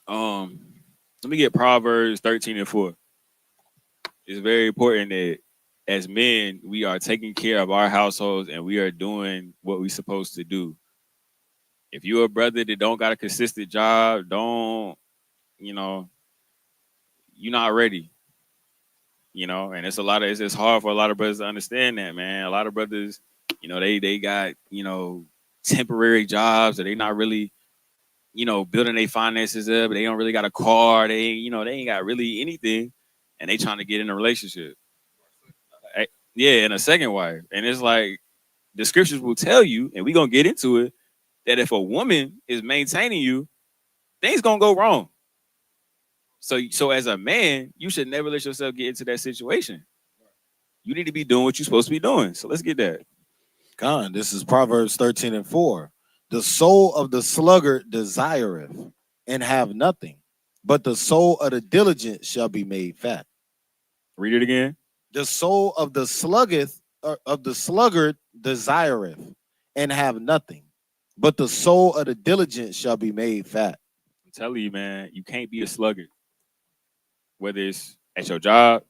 let me get Proverbs 13:4. It's very important that as men, we are taking care of our households and we are doing what we're supposed to do. If you're a brother that don't got a consistent job, you're not ready. And it's it's hard for a lot of brothers to understand that, man. A lot of brothers, they got, temporary jobs, or they not really, building their finances up. They don't really got a car. They ain't got really anything, and they trying to get in a relationship. Yeah, and a second wife. And it's like the scriptures will tell you, and we're gonna get into it, that if a woman is maintaining you, things gonna go wrong. So as a man, you should never let yourself get into that situation. You need to be doing what you're supposed to be doing. So let's get that. God, this is Proverbs 13:4. The soul of the sluggard desireth and have nothing, but the soul of the diligent shall be made fat. Read it again. The soul of the sluggard desireth and have nothing, but the soul of the diligent shall be made fat. I'm telling you, man, you can't be a sluggard. Whether it's at your job,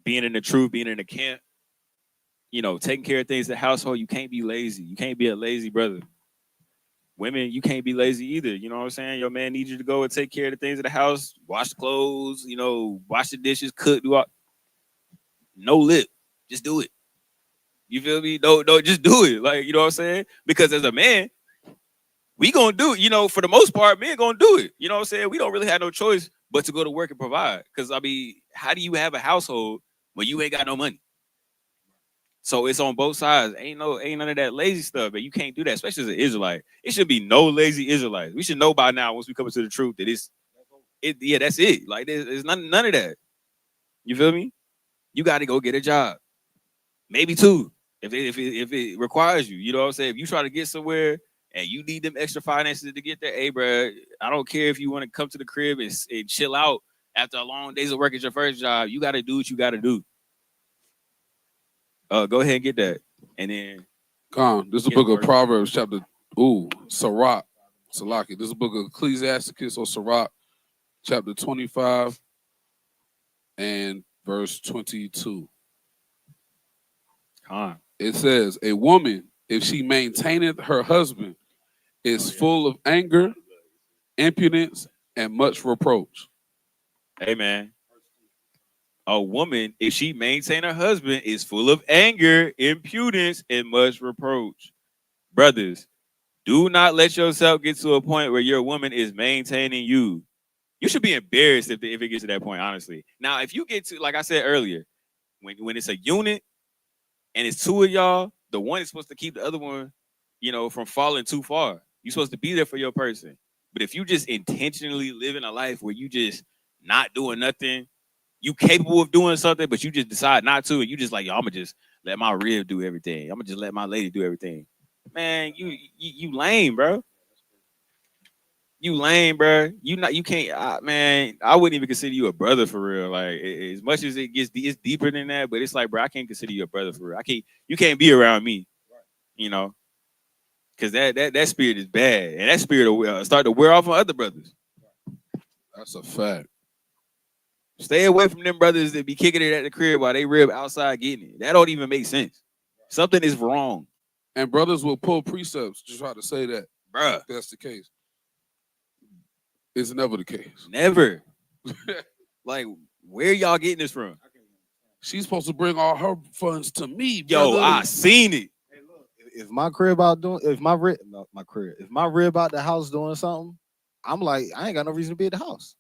being in the truth, being in the camp, taking care of things in the household, you can't be lazy. You can't be a lazy brother. Women, you can't be lazy either. You know what I'm saying? Your man needs you to go and take care of the things in the house, wash the clothes, wash the dishes, cook, do all. No lip. Just do it. You feel me? No, just do it. Like, you know what I'm saying? Because as a man, we gonna do it. For the most part, men gonna do it. You know what I'm saying? We don't really have no choice but to go to work and provide. Because, how do you have a household when you ain't got no money? So it's on both sides. Ain't none of that lazy stuff, but you can't do that, especially as an Israelite. It should be no lazy Israelites. We should know by now, once we come into the truth, that that's it. Like, there's none of that. You feel me? You got to go get a job, maybe two, if it requires you. You know what I'm saying? If you try to get somewhere and you need them extra finances to get there, hey, bro, I don't care if you want to come to the crib and chill out after a long days of work at your first job. You got to do what you got to do. Go ahead and get that, and then. This is the book of Proverbs, chapter Sirach, Salaki. This is the book of Ecclesiasticus or Sirach, chapter 25 and verse 22. It says, a woman, if she maintaineth her husband, is full of anger, impudence, and much reproach. Amen. A woman, if she maintain her husband, is full of anger, impudence, and much reproach. Brothers, do not let yourself get to a point where your woman is maintaining you. You should be embarrassed if it gets to that point, honestly. Now, if you get to, like I said earlier, when it's a unit and it's two of y'all, the one is supposed to keep the other one, from falling too far. You're supposed to be there for your person. But if you just intentionally living a life where you just not doing nothing, you capable of doing something, but you just decide not to, and you just like, yo, I'm gonna just let my rib do everything. I'm gonna just let my lady do everything. man, you lame, bro. You lame, bro. You can't, man. I wouldn't even consider you a brother for real. Like as much as it gets, it's deeper than that. But it's like, bro, I can't consider you a brother for real. I can't. You can't be around me, you know, because that spirit is bad, and that spirit will start to wear off on other brothers. That's a fact. Stay away from them brothers that be kicking it at the crib while they rib outside getting it. That don't even make sense. Something is wrong, And brothers will pull precepts to try to say that. bruh. If that's the case. It's never the case. Never. Like, where y'all getting this from? She's supposed to bring all her funds to me, Yo, brother. I seen it. Hey, look, if my crib out doing, if my rib out the house doing something, I'm like, I ain't got no reason to be at the house.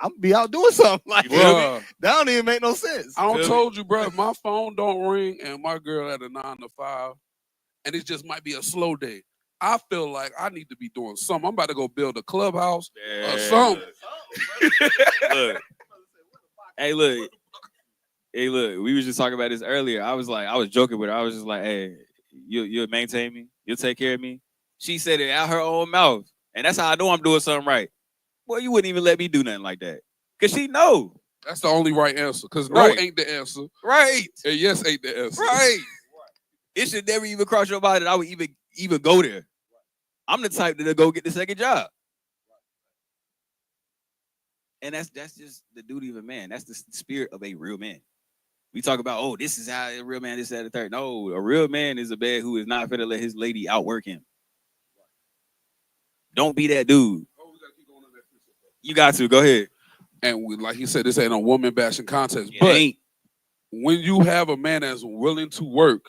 I'm be out doing something. Like, Bruh, that don't even make no sense. I don't Feel me? told you, bro. If my phone don't ring and my girl at a 9 to 5, and it just might be a slow day, I feel like I need to be doing something. I'm about to go build a clubhouse or something. Look. Hey, look. Hey, look. We was just talking about this earlier. I was joking with her. I was just like, hey, you'll maintain me. You'll take care of me. She said it out her own mouth. And that's how I know I'm doing something right. Boy, you wouldn't even let me do nothing like that. Because she know. That's the only right answer. Because no Right. ain't the answer. Right. And yes ain't the answer. Right. It should never even cross your mind that I would even go there. I'm the type to go get the second job. And that's just the duty of a man. That's the spirit of a real man. We talk about, oh, this is how a real man, this, that, and the third. No, a real man is a man who is not finna let his lady outwork him. Don't be that dude. You got to. Go ahead. And like he said, this ain't a woman bashing contest. It But ain't. when you have a man that's willing to work,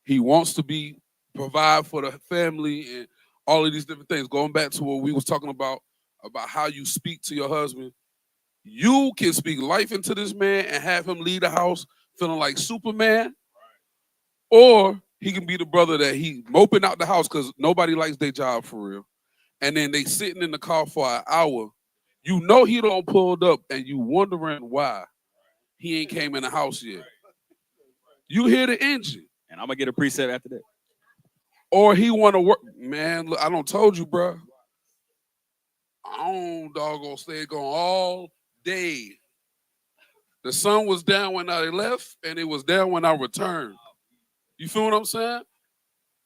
he wants to be provide for the family and all of these different things. Going back to what we was talking about how you speak to your husband, you can speak life into this man and have him leave the house feeling like Superman, or he can be the brother that he moping out the house because nobody likes their job for real, and then they sitting in the car for an hour. You know he don't pulled up, and you wondering why he ain't came in the house yet. You hear the engine. And I'm going to get a preset after that. Or he want to work. Man, look, I don't told you, bro. I don't doggone stay going all day. The sun was down when I left, and it was down when I returned. You feel what I'm saying?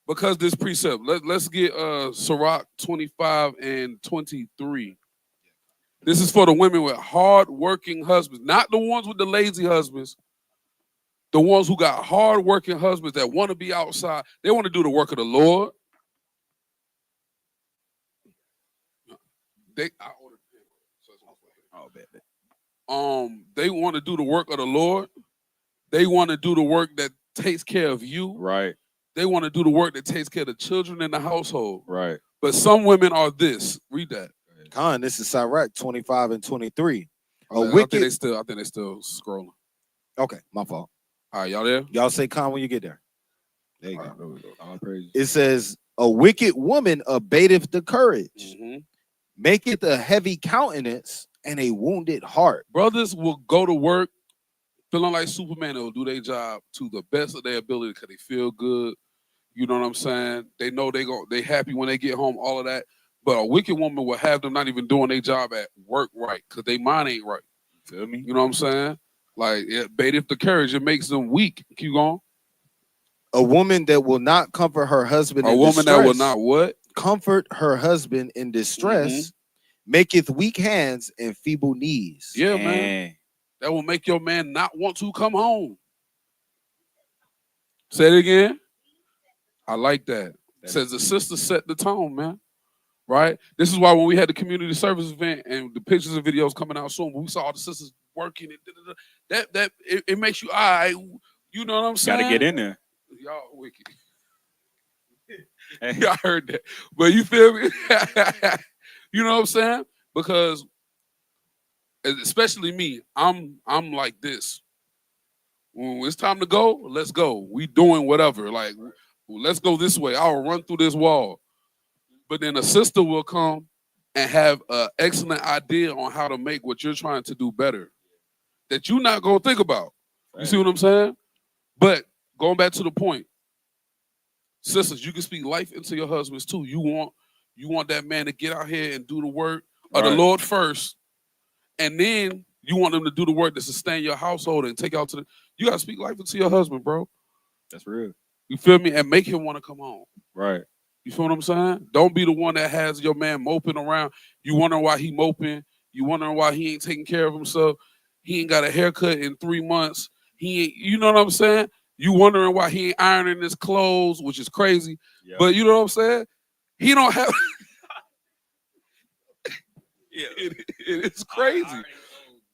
Because this precept. Let's get Sirach 25 and 23. This is for the women with hard-working husbands, not the ones with the lazy husbands. The ones who got hard-working husbands that want to be outside. They want to do the work of the Lord. They want to do the work of the Lord. They want to do the work that takes care of you. Right. They want to do the work that takes care of the children in the household. Right. But some women are this. Read that. Con, this is Sirach 25 and 23. I think they still scrolling. Okay, my fault. All right, y'all there? Y'all say con when you get there. There you go. Right, there we go. All praise. It says, a wicked woman abateth the courage, Mm-hmm. maketh a heavy countenance and a wounded heart. Brothers will go to work feeling like Superman. They'll do their job to the best of their ability because they feel good. You know what I'm saying? They know they happy when they get home, all of that. But a wicked woman will have them not even doing their job at work right because their mind ain't right. Feel me? You know what I'm saying? Like, it baiteth the courage. It makes them weak. Keep going. A woman that will not comfort her husband A in woman distress, that will not what? comfort her husband in distress, maketh weak hands and feeble knees. Yeah, man. That will make your man not want to come home. Say it again. I like that. Says the sister set the tone, man. Right? This is why when we had the community service event and the pictures and videos coming out soon, when we saw all the sisters working, it makes you, all right, you know what I'm saying? Got to get in there. Y'all wicked. Y'all heard that. But you feel me? You know what I'm saying? Because especially me, I'm like this. When it's time to go, let's go. We doing whatever. Like, let's go this way. I'll run through this wall. But then a sister will come and have an excellent idea on how to make what you're trying to do better that you're not going to think about. You see what I'm saying? But going back to the point, Sisters, you can speak life into your husbands too. You want that man to get out here and do the work of the Right. Lord first, and then you want them to do the work to sustain your household and take out to the. You gotta speak life into your husband, bro. That's real. You feel me? And make him want to come home. Right. You feel what I'm saying? Don't be the one that has your man moping around. You wondering why he moping. You wondering why he ain't taking care of himself. He ain't got a haircut in 3 months. He ain't, you know what I'm saying? You wondering why he ain't ironing his clothes, which is crazy. Yeah. But you know what I'm saying? He don't have. Yeah. It's crazy.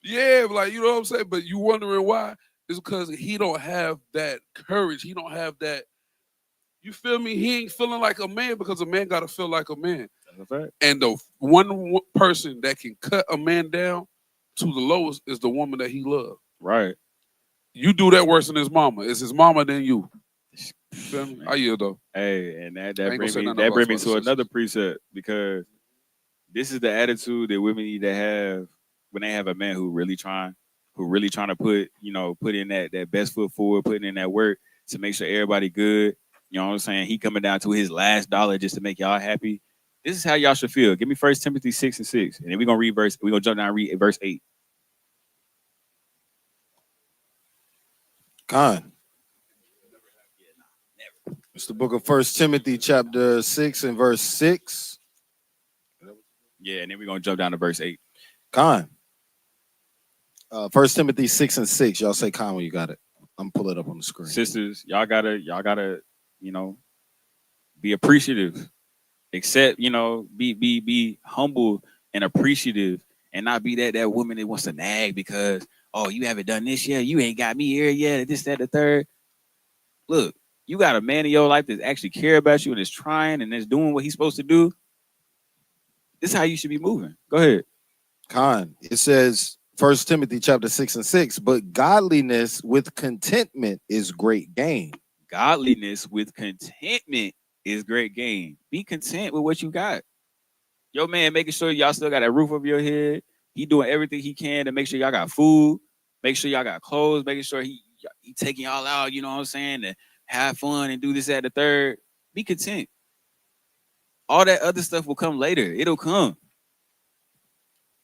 Yeah, like you know what I'm saying? But you wondering why? It's because he don't have that courage. He don't have that. You feel me? He ain't feeling like a man because a man gotta feel like a man. That's a fact. And the one person that can cut a man down to the lowest is the woman that he loves. Right. You do that worse than his mama. It's his mama than you. You feel me? I yield though. Hey, and I that ain't brings gonna say me nothing that else bring me about to the another sisters. precept, because this is the attitude that women need to have when they have a man who really trying to put in that best foot forward, putting in that work to make sure everybody good. You know what I'm saying? He coming down to his last dollar just to make y'all happy. This is how y'all should feel. Give me 1 Timothy 6:6, and then we're gonna jump down and read verse 8. Khan. It's the book of 1 Timothy chapter 6 and verse 6. Yeah, and then we're gonna jump down to verse 8. Khan. 1 Timothy 6 and 6. Y'all say Khan when you got it. I'm pull it up on the screen. Sisters, y'all gotta, be appreciative. Accept, be humble and appreciative, and not be that woman that wants to nag because, oh, you haven't done this yet, you ain't got me here yet, this, that, the third. Look, you got a man in your life that actually care about you and is trying and is doing what he's supposed to do. This is how you should be moving. Go ahead. Khan. It says 1 Timothy chapter 6 and 6, but godliness with contentment is great gain. Godliness with contentment is great gain. Be content with what you got. Your man making sure y'all still got that roof over your head. He doing everything he can to make sure y'all got food, make sure y'all got clothes, making sure he taking y'all out, you know what I'm saying, to have fun and do this, that, the third. Be content. All that other stuff will come later. It'll come.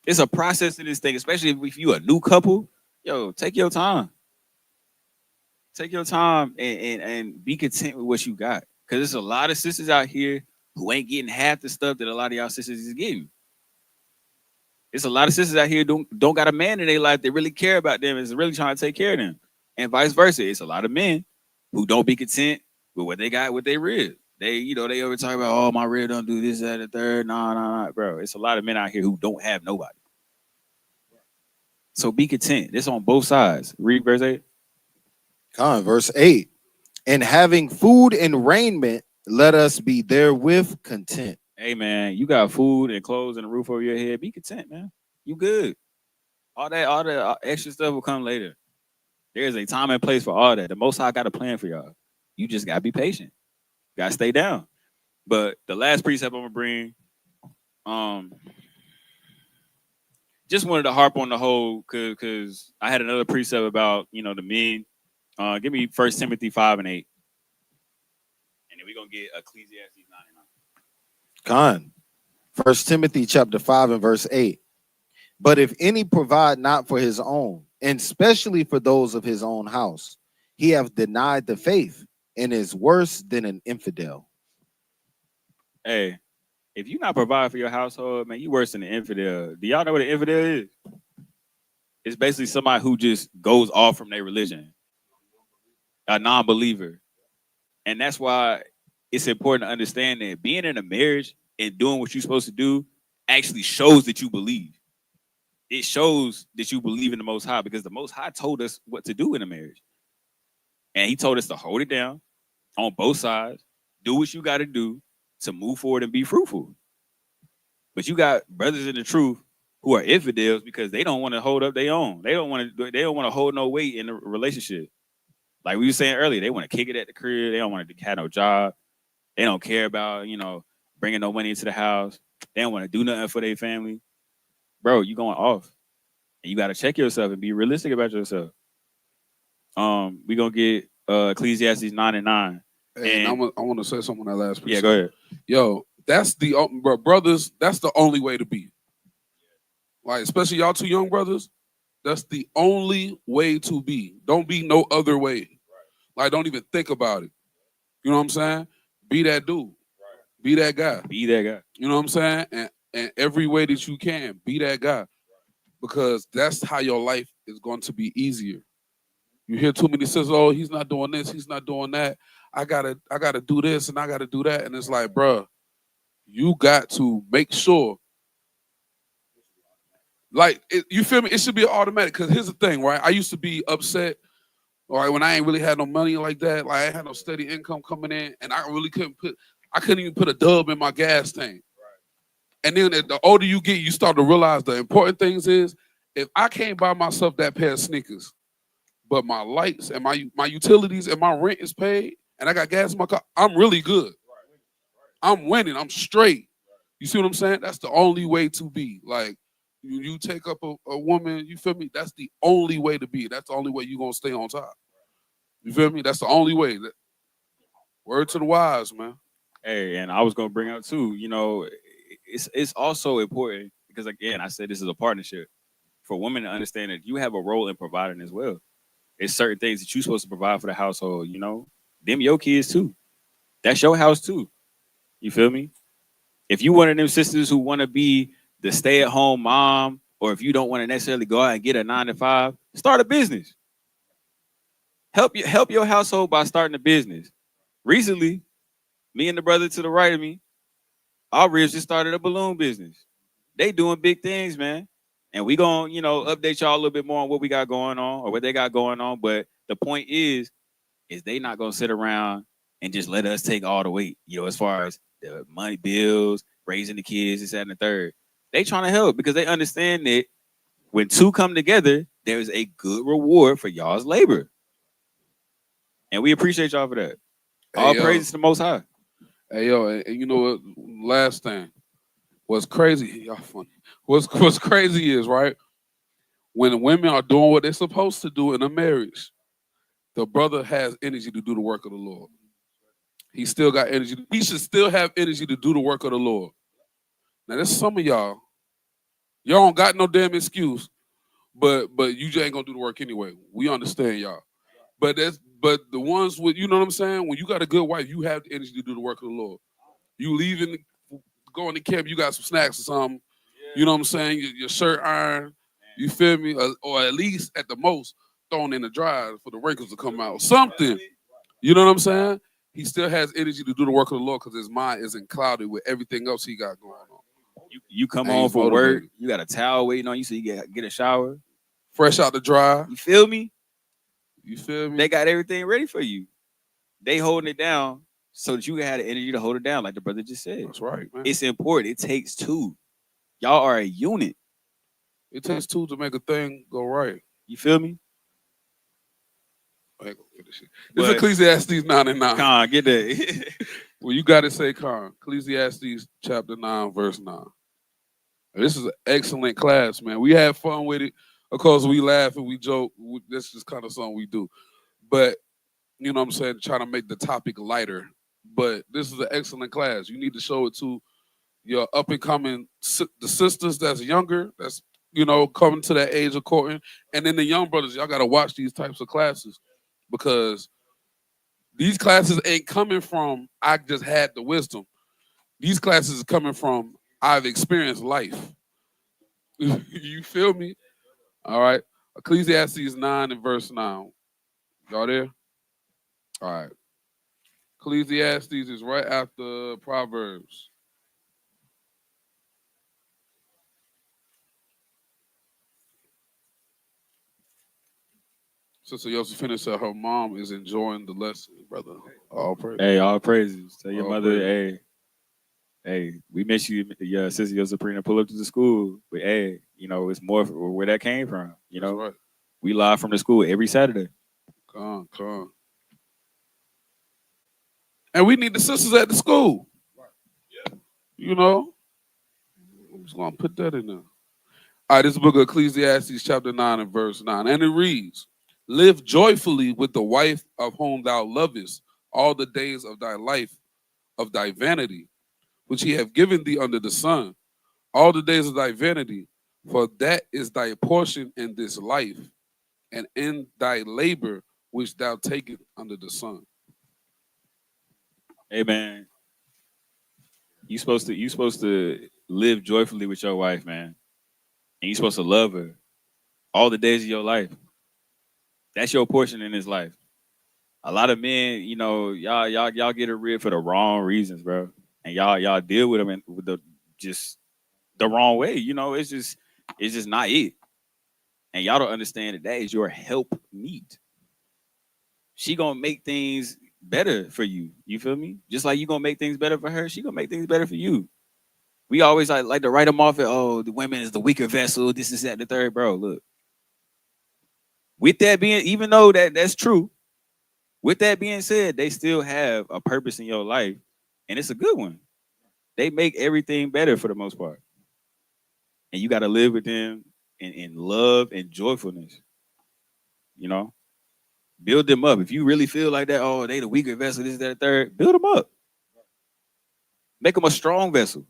It's a process to this thing, especially if you a new couple. Yo, take your time. Take your time and be content with what you got. Because there's a lot of sisters out here who ain't getting half the stuff that a lot of y'all sisters is getting. It's a lot of sisters out here don't got a man in their life that really care about them and is really trying to take care of them. And vice versa. It's a lot of men who don't be content with what they got with their rib. They always talk about, oh, my rib don't do this, that, and the third. Nah, bro. It's a lot of men out here who don't have nobody. So be content. It's on both sides. Read verse 8. Khan. Verse 8. And having food and raiment, let us be therewith content. Hey, man, you got food and clothes and a roof over your head. Be content, man. You good. All the extra stuff will come later. There's a time and place for all that. The Most High got a plan for y'all. You just got to be patient. Got to stay down. But the last precept I'm going to bring, just wanted to harp on the whole, because I had another precept about, the men. Give me 1 Timothy 5 and 8. And then we're going to get Ecclesiastes 9 and 9. Khan. 1 Timothy chapter 5 and verse 8. But if any provide not for his own, and especially for those of his own house, he hath denied the faith and is worse than an infidel. Hey, if you not provide for your household, man, you worse than an infidel. Do y'all know what an infidel is? It's basically somebody who just goes off from their religion, a non-believer. And that's why it's important to understand that being in a marriage and doing what you're supposed to do actually shows that you believe. It shows that you believe in the Most High, because the Most High told us what to do in a marriage. And he told us to hold it down on both sides, do what you got to do to move forward and be fruitful. But you got brothers in the truth who are infidels because they don't want to hold up their own. They don't want to hold no weight in the relationship. Like we were saying earlier, they want to kick it at the crib. They don't want to have no job. They don't care about, bringing no money into the house. They don't want to do nothing for their family. Bro, you going off. And you got to check yourself and be realistic about yourself. We're going to get Ecclesiastes 9 and 9. Hey, And I want to say something on that last piece. yeah, go ahead. Yo, that's the brothers. That's the only way to be. Like, especially y'all two young brothers. That's the only way to be. Don't be no other way. Like, don't even think about it. You know what I'm saying? Be that dude. Be that guy. Be that guy. You know what I'm saying? And every way that you can, be that guy. Because that's how your life is going to be easier. You hear too many sisters, oh, he's not doing this, he's not doing that. I gotta do this and I gotta do that. And it's like, bruh, you got to make sure. Like, you feel me? It should be automatic. Because here's the thing, right? I used to be upset, right, when I ain't really had no money like that. Like, I had no steady income coming in, and I really couldn't even put a dub in my gas tank. And then the older you get, you start to realize the important things is, if I can't buy myself that pair of sneakers, but my lights and my utilities and my rent is paid, and I got gas in my car, I'm really good. I'm winning. I'm straight. You see what I'm saying? That's the only way to be. Like, you take up a woman, you feel me? That's the only way to be. That's the only way you're going to stay on top. You feel me? That's the only way. Word to the wise, man. Hey, and I was gonna bring up too, it's also important because again, I said this is a partnership for women to understand that you have a role in providing as well. It's certain things that you're supposed to provide for the household, them your kids too. That's your house too. You feel me? If you one of them sisters who want to be the stay-at-home mom, or if you don't want to necessarily go out and get a 9 to 5, start a business. Help your household by starting a business. Recently, me and the brother to the right of me, our ribs just started a balloon business. They doing big things, man. And we gonna, update y'all a little bit more on what we got going on or what they got going on. But the point is they not gonna sit around and just let us take all the weight, as far as the money, bills, raising the kids, this, that, and the third. They trying to help because they understand that when two come together, there is a good reward for y'all's labor. And we appreciate y'all for that. All praise to the Most High. Hey, yo, and you know what? Last thing. What's crazy, y'all funny. What's crazy is, right, when women are doing what they're supposed to do in a marriage, the brother has energy to do the work of the Lord. He still got energy. He should still have energy to do the work of the Lord. Now, there's some of y'all don't got no damn excuse, but you just ain't gonna do the work anyway. We understand y'all. But the ones with, you know what I'm saying? When you got a good wife, you have the energy to do the work of the Lord. You leaving, going to camp, you got some snacks or something. Yeah. You know what I'm saying? Your shirt iron, you feel me? Or at least at the most, thrown in the dryer for the wrinkles to come out. Something. You know what I'm saying? He still has energy to do the work of the Lord because his mind isn't clouded with everything else he got going on. You come home from work, you got a towel waiting on you so you get a shower. Fresh out the dryer. You feel me? You feel me? They got everything ready for you. They holding it down so that you can have the energy to hold it down, like the brother just said. That's right, man. It's important. It takes two. Y'all are a unit. It takes two to make a thing go right. You feel me? I ain't gonna finish it. This is Ecclesiastes 9:9. Con, get that. Well, you got to say con. Ecclesiastes chapter 9, verse 9. This is an excellent class, man. We had fun with it. Of course, we laugh and we joke. This is kind of something we do. But, you know what I'm saying, trying to make the topic lighter. But this is an excellent class. You need to show it to your up-and-coming, the sisters that's younger, that's, coming to that age of courting. And then the young brothers, y'all got to watch these types of classes because these classes ain't coming from, I just had the wisdom. These classes are coming from, I've experienced life. You feel me? All right. Ecclesiastes 9 and verse 9. Y'all there? All right. Ecclesiastes is right after Proverbs. Sister Josephina said her mom is enjoying the lesson, brother. All praises. Hey, all praises. Tell your mother, hey, we miss you, your sister Josephina, pull up to the school. But hey, it's more where that came from. Right. We live from the school every Saturday. Come on. And we need the sisters at the school. I'm just gonna put that in there. All right, this book of Ecclesiastes, chapter 9 and verse 9. And it reads, live joyfully with the wife of whom thou lovest, all the days of thy life, of thy vanity, which he have given thee under the sun, all the days of thy vanity, for that is thy portion in this life, and in thy labor which thou takest under the sun. Hey man, you supposed to live joyfully with your wife, man, and you supposed to love her all the days of your life. That's your portion in this life. A lot of men, you know, y'all get a rib for the wrong reasons, bro, and y'all deal with them with just the wrong way. You know, it's just not it, and y'all don't understand that is your help meet. She gonna make things better for you. You feel me? Just like you gonna make things better for her, she gonna make things better for you. We always like to write them off at, oh, the women is the weaker vessel. This is that, the third, bro. Look, with that being, even though that's true, with that being said, they still have a purpose in your life, and it's a good one. They make everything better for the most part, and you got to live with them in love and joyfulness. You know, build them up. If you really feel like that, oh, they the weaker vessel, this, that, the third, build them up. Make them a strong vessel.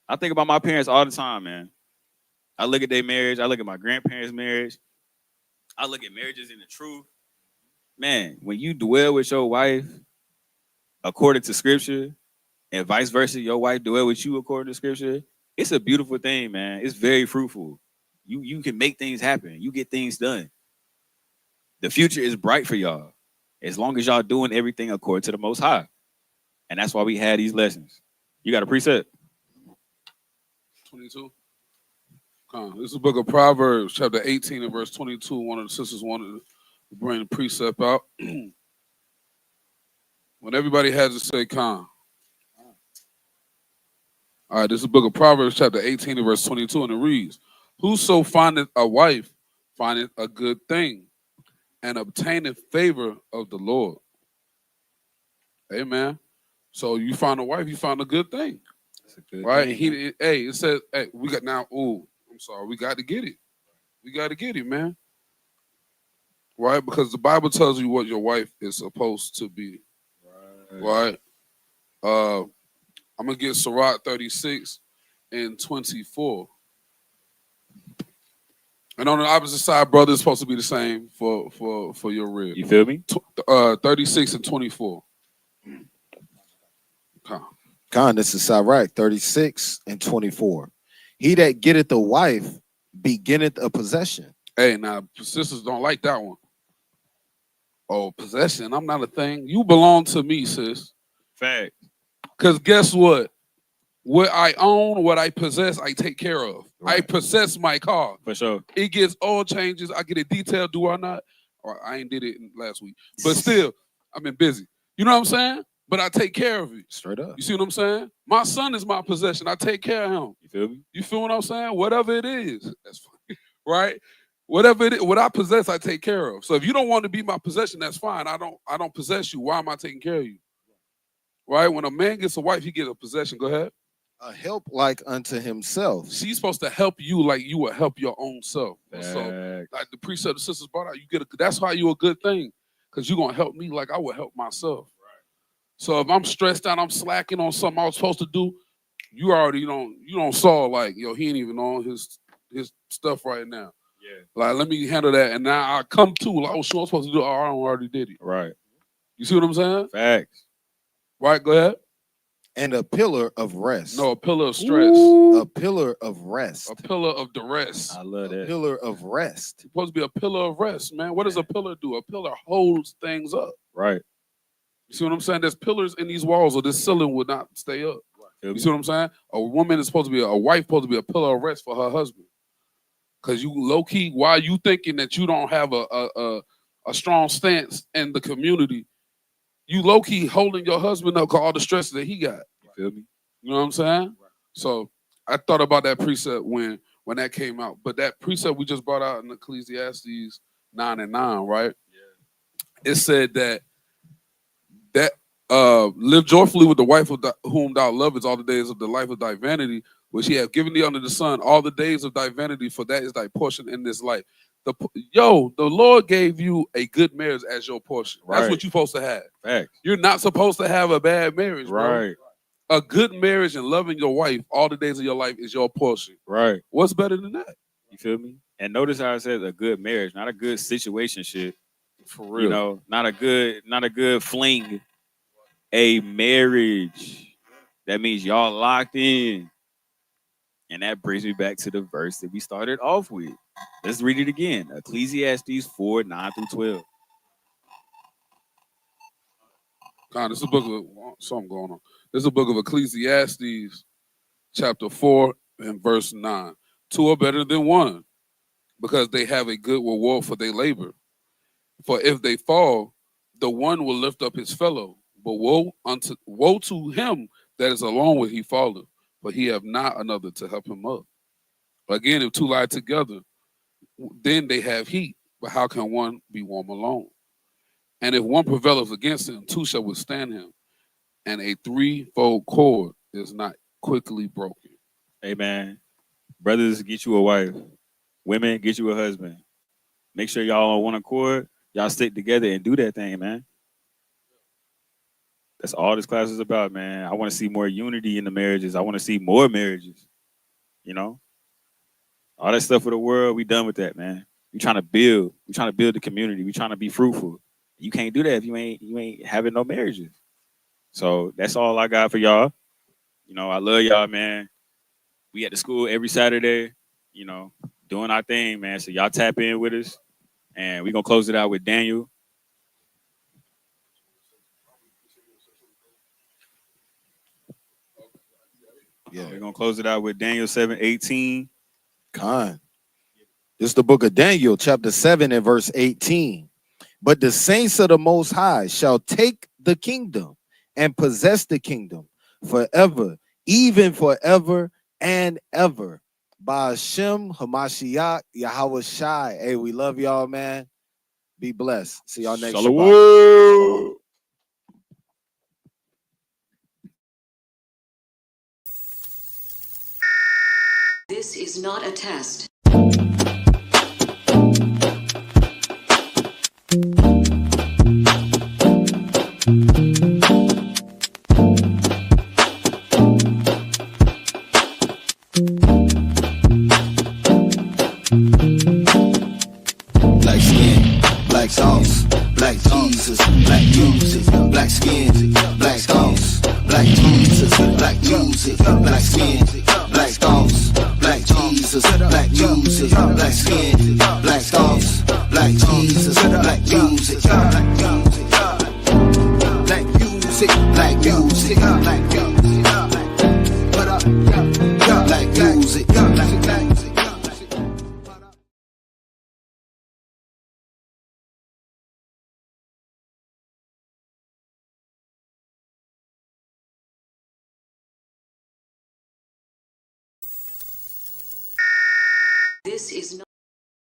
I think about my parents all the time, man. I look at their marriage. I look at my grandparents' marriage. I look at marriages in the truth. Man, when you dwell with your wife according to scripture and vice versa, your wife dwell with you according to scripture, it's a beautiful thing, man. It's very fruitful. You can make things happen. You get things done. The future is bright for y'all as long as y'all doing everything according to the Most High. And that's why we had these lessons. You got a preset? 22. This is the book of Proverbs, chapter 18 and verse 22. One of the sisters wanted to bring the precept out. When everybody has to say, Con. All right, this is the book of Proverbs, chapter 18 and verse 22, and it reads, whoso findeth a wife findeth a good thing, and obtaineth favor of the Lord. Amen. So you find a wife, you found a good thing. That's a good right? thing. It says, hey, we got now, I'm sorry, we got to get it. We got to get it, man. Right? Because the Bible tells you what your wife is supposed to be. Right? I'm going to get Sirach 36 and 24. And on the opposite side, brother, it's supposed to be the same for your rib. You feel me? 36 and 24. Con, this is Sirach 36 and 24. He that getteth a wife beginneth a possession. Hey, now, sisters don't like that one. Oh, possession, I'm not a thing. You belong to me, sis. Fact. Because guess what? What I own, what I possess, I take care of. Right. I possess my car. For sure. It gets oil changes. I get it detailed, do I not? Or I ain't did it last week. But still, I've been busy. You know what I'm saying? But I take care of it. Straight up. You see what I'm saying? My son is my possession. I take care of him. You feel me? You feel what I'm saying? Whatever it is. That's fine. Right? Whatever it is, what I possess, I take care of. So if you don't want to be my possession, that's fine. I don't possess you. Why am I taking care of you? Right? When a man gets a wife, he gets a possession. Go ahead. A help like unto himself. She's supposed to help you like you would help your own self. Fact. So, like the precept the sisters brought out, that's how you a good thing, because you're gonna help me like I would help myself. Right. So if I'm stressed out, I'm slacking on something I was supposed to do, you already don't saw like, yo, he ain't even on his stuff right now. Yeah. Like, let me handle that, and now I come to like, oh, sure, I'm supposed to do. Oh, I already did it. Right. You see what I'm saying? Facts. Right. Go ahead. And a pillar of rest. No, a pillar of stress. Ooh. A pillar of rest. A pillar of duress. I love that. A pillar of rest. It's supposed to be a pillar of rest, man. What does a pillar do? A pillar holds things up. Right. You see what I'm saying? There's pillars in these walls, or this ceiling would not stay up. Right. You see what I'm saying? A woman is supposed to be a wife, supposed to be a pillar of rest for her husband. Because you low key, while you thinking that you don't have a strong stance in the community, you low key holding your husband up because all the stress that he got. You feel me? You know what I'm saying? Right. So I thought about that precept when that came out. But that precept we just brought out in Ecclesiastes 9 and 9, right? Yeah. It said that live joyfully with the wife of whom thou lovest all the days of the life of thy vanity, which he hath given thee under the sun, all the days of thy vanity, for that is thy portion in this life. The Lord gave you a good marriage as your portion. That's Right. what you're supposed to have. Facts. You're not supposed to have a bad marriage, bro. Right. A good marriage and loving your wife all the days of your life is your portion. Right. What's better than that? You feel me? And notice how it says a good marriage, not a good situationship. For real. You know, not a good fling. A marriage. That means y'all locked in. And that brings me back to the verse that we started off with. Let's read it again. Ecclesiastes 4:9-12. God, this is a book of something going on. This is a book of Ecclesiastes, chapter 4 and verse 9. Two are better than one, because they have a good reward for their labor. For if they fall, the one will lift up his fellow. But woe to him that is alone when he falleth, for he have not another to help him up. Again, if two lie together, then they have heat. But how can one be warm alone? And if one prevaileth against him, two shall withstand him. And a threefold cord is not quickly broken. Amen. Brothers, get you a wife. Women, get you a husband. Make sure y'all on one accord. Y'all stick together and do that thing, man. That's all this class is about, man. I want to see more unity in the marriages. I want to see more marriages. You know? All that stuff for the world, we done with that, man. We trying to build. We trying to build the community. We trying to be fruitful. You can't do that if you ain't having no marriages. So that's all I got for y'all. You know, I love y'all, man. We at the school every Saturday, you know, doing our thing, man. So y'all tap in with us. And we're gonna close it out with Daniel. Yeah. We're gonna close it out with Daniel 7:18. Con. This is the book of Daniel, chapter 7 and verse 18. But the saints of the Most High shall take the kingdom and possess the kingdom forever, even forever and ever. By Hashem Hamashiach Yahweh Shai. Hey, we love y'all, man. Be blessed. See y'all next Shabbat. Shalom. This is not a test. Black skin, black sauce, black Jesus, black music, black skin, black sauce, black Jesus, black music, black skin, black sauce, black Jesus, black music, black skin, black sauce, black Jesus, black music, black music, black music, black music, black music, black music, black music. This is not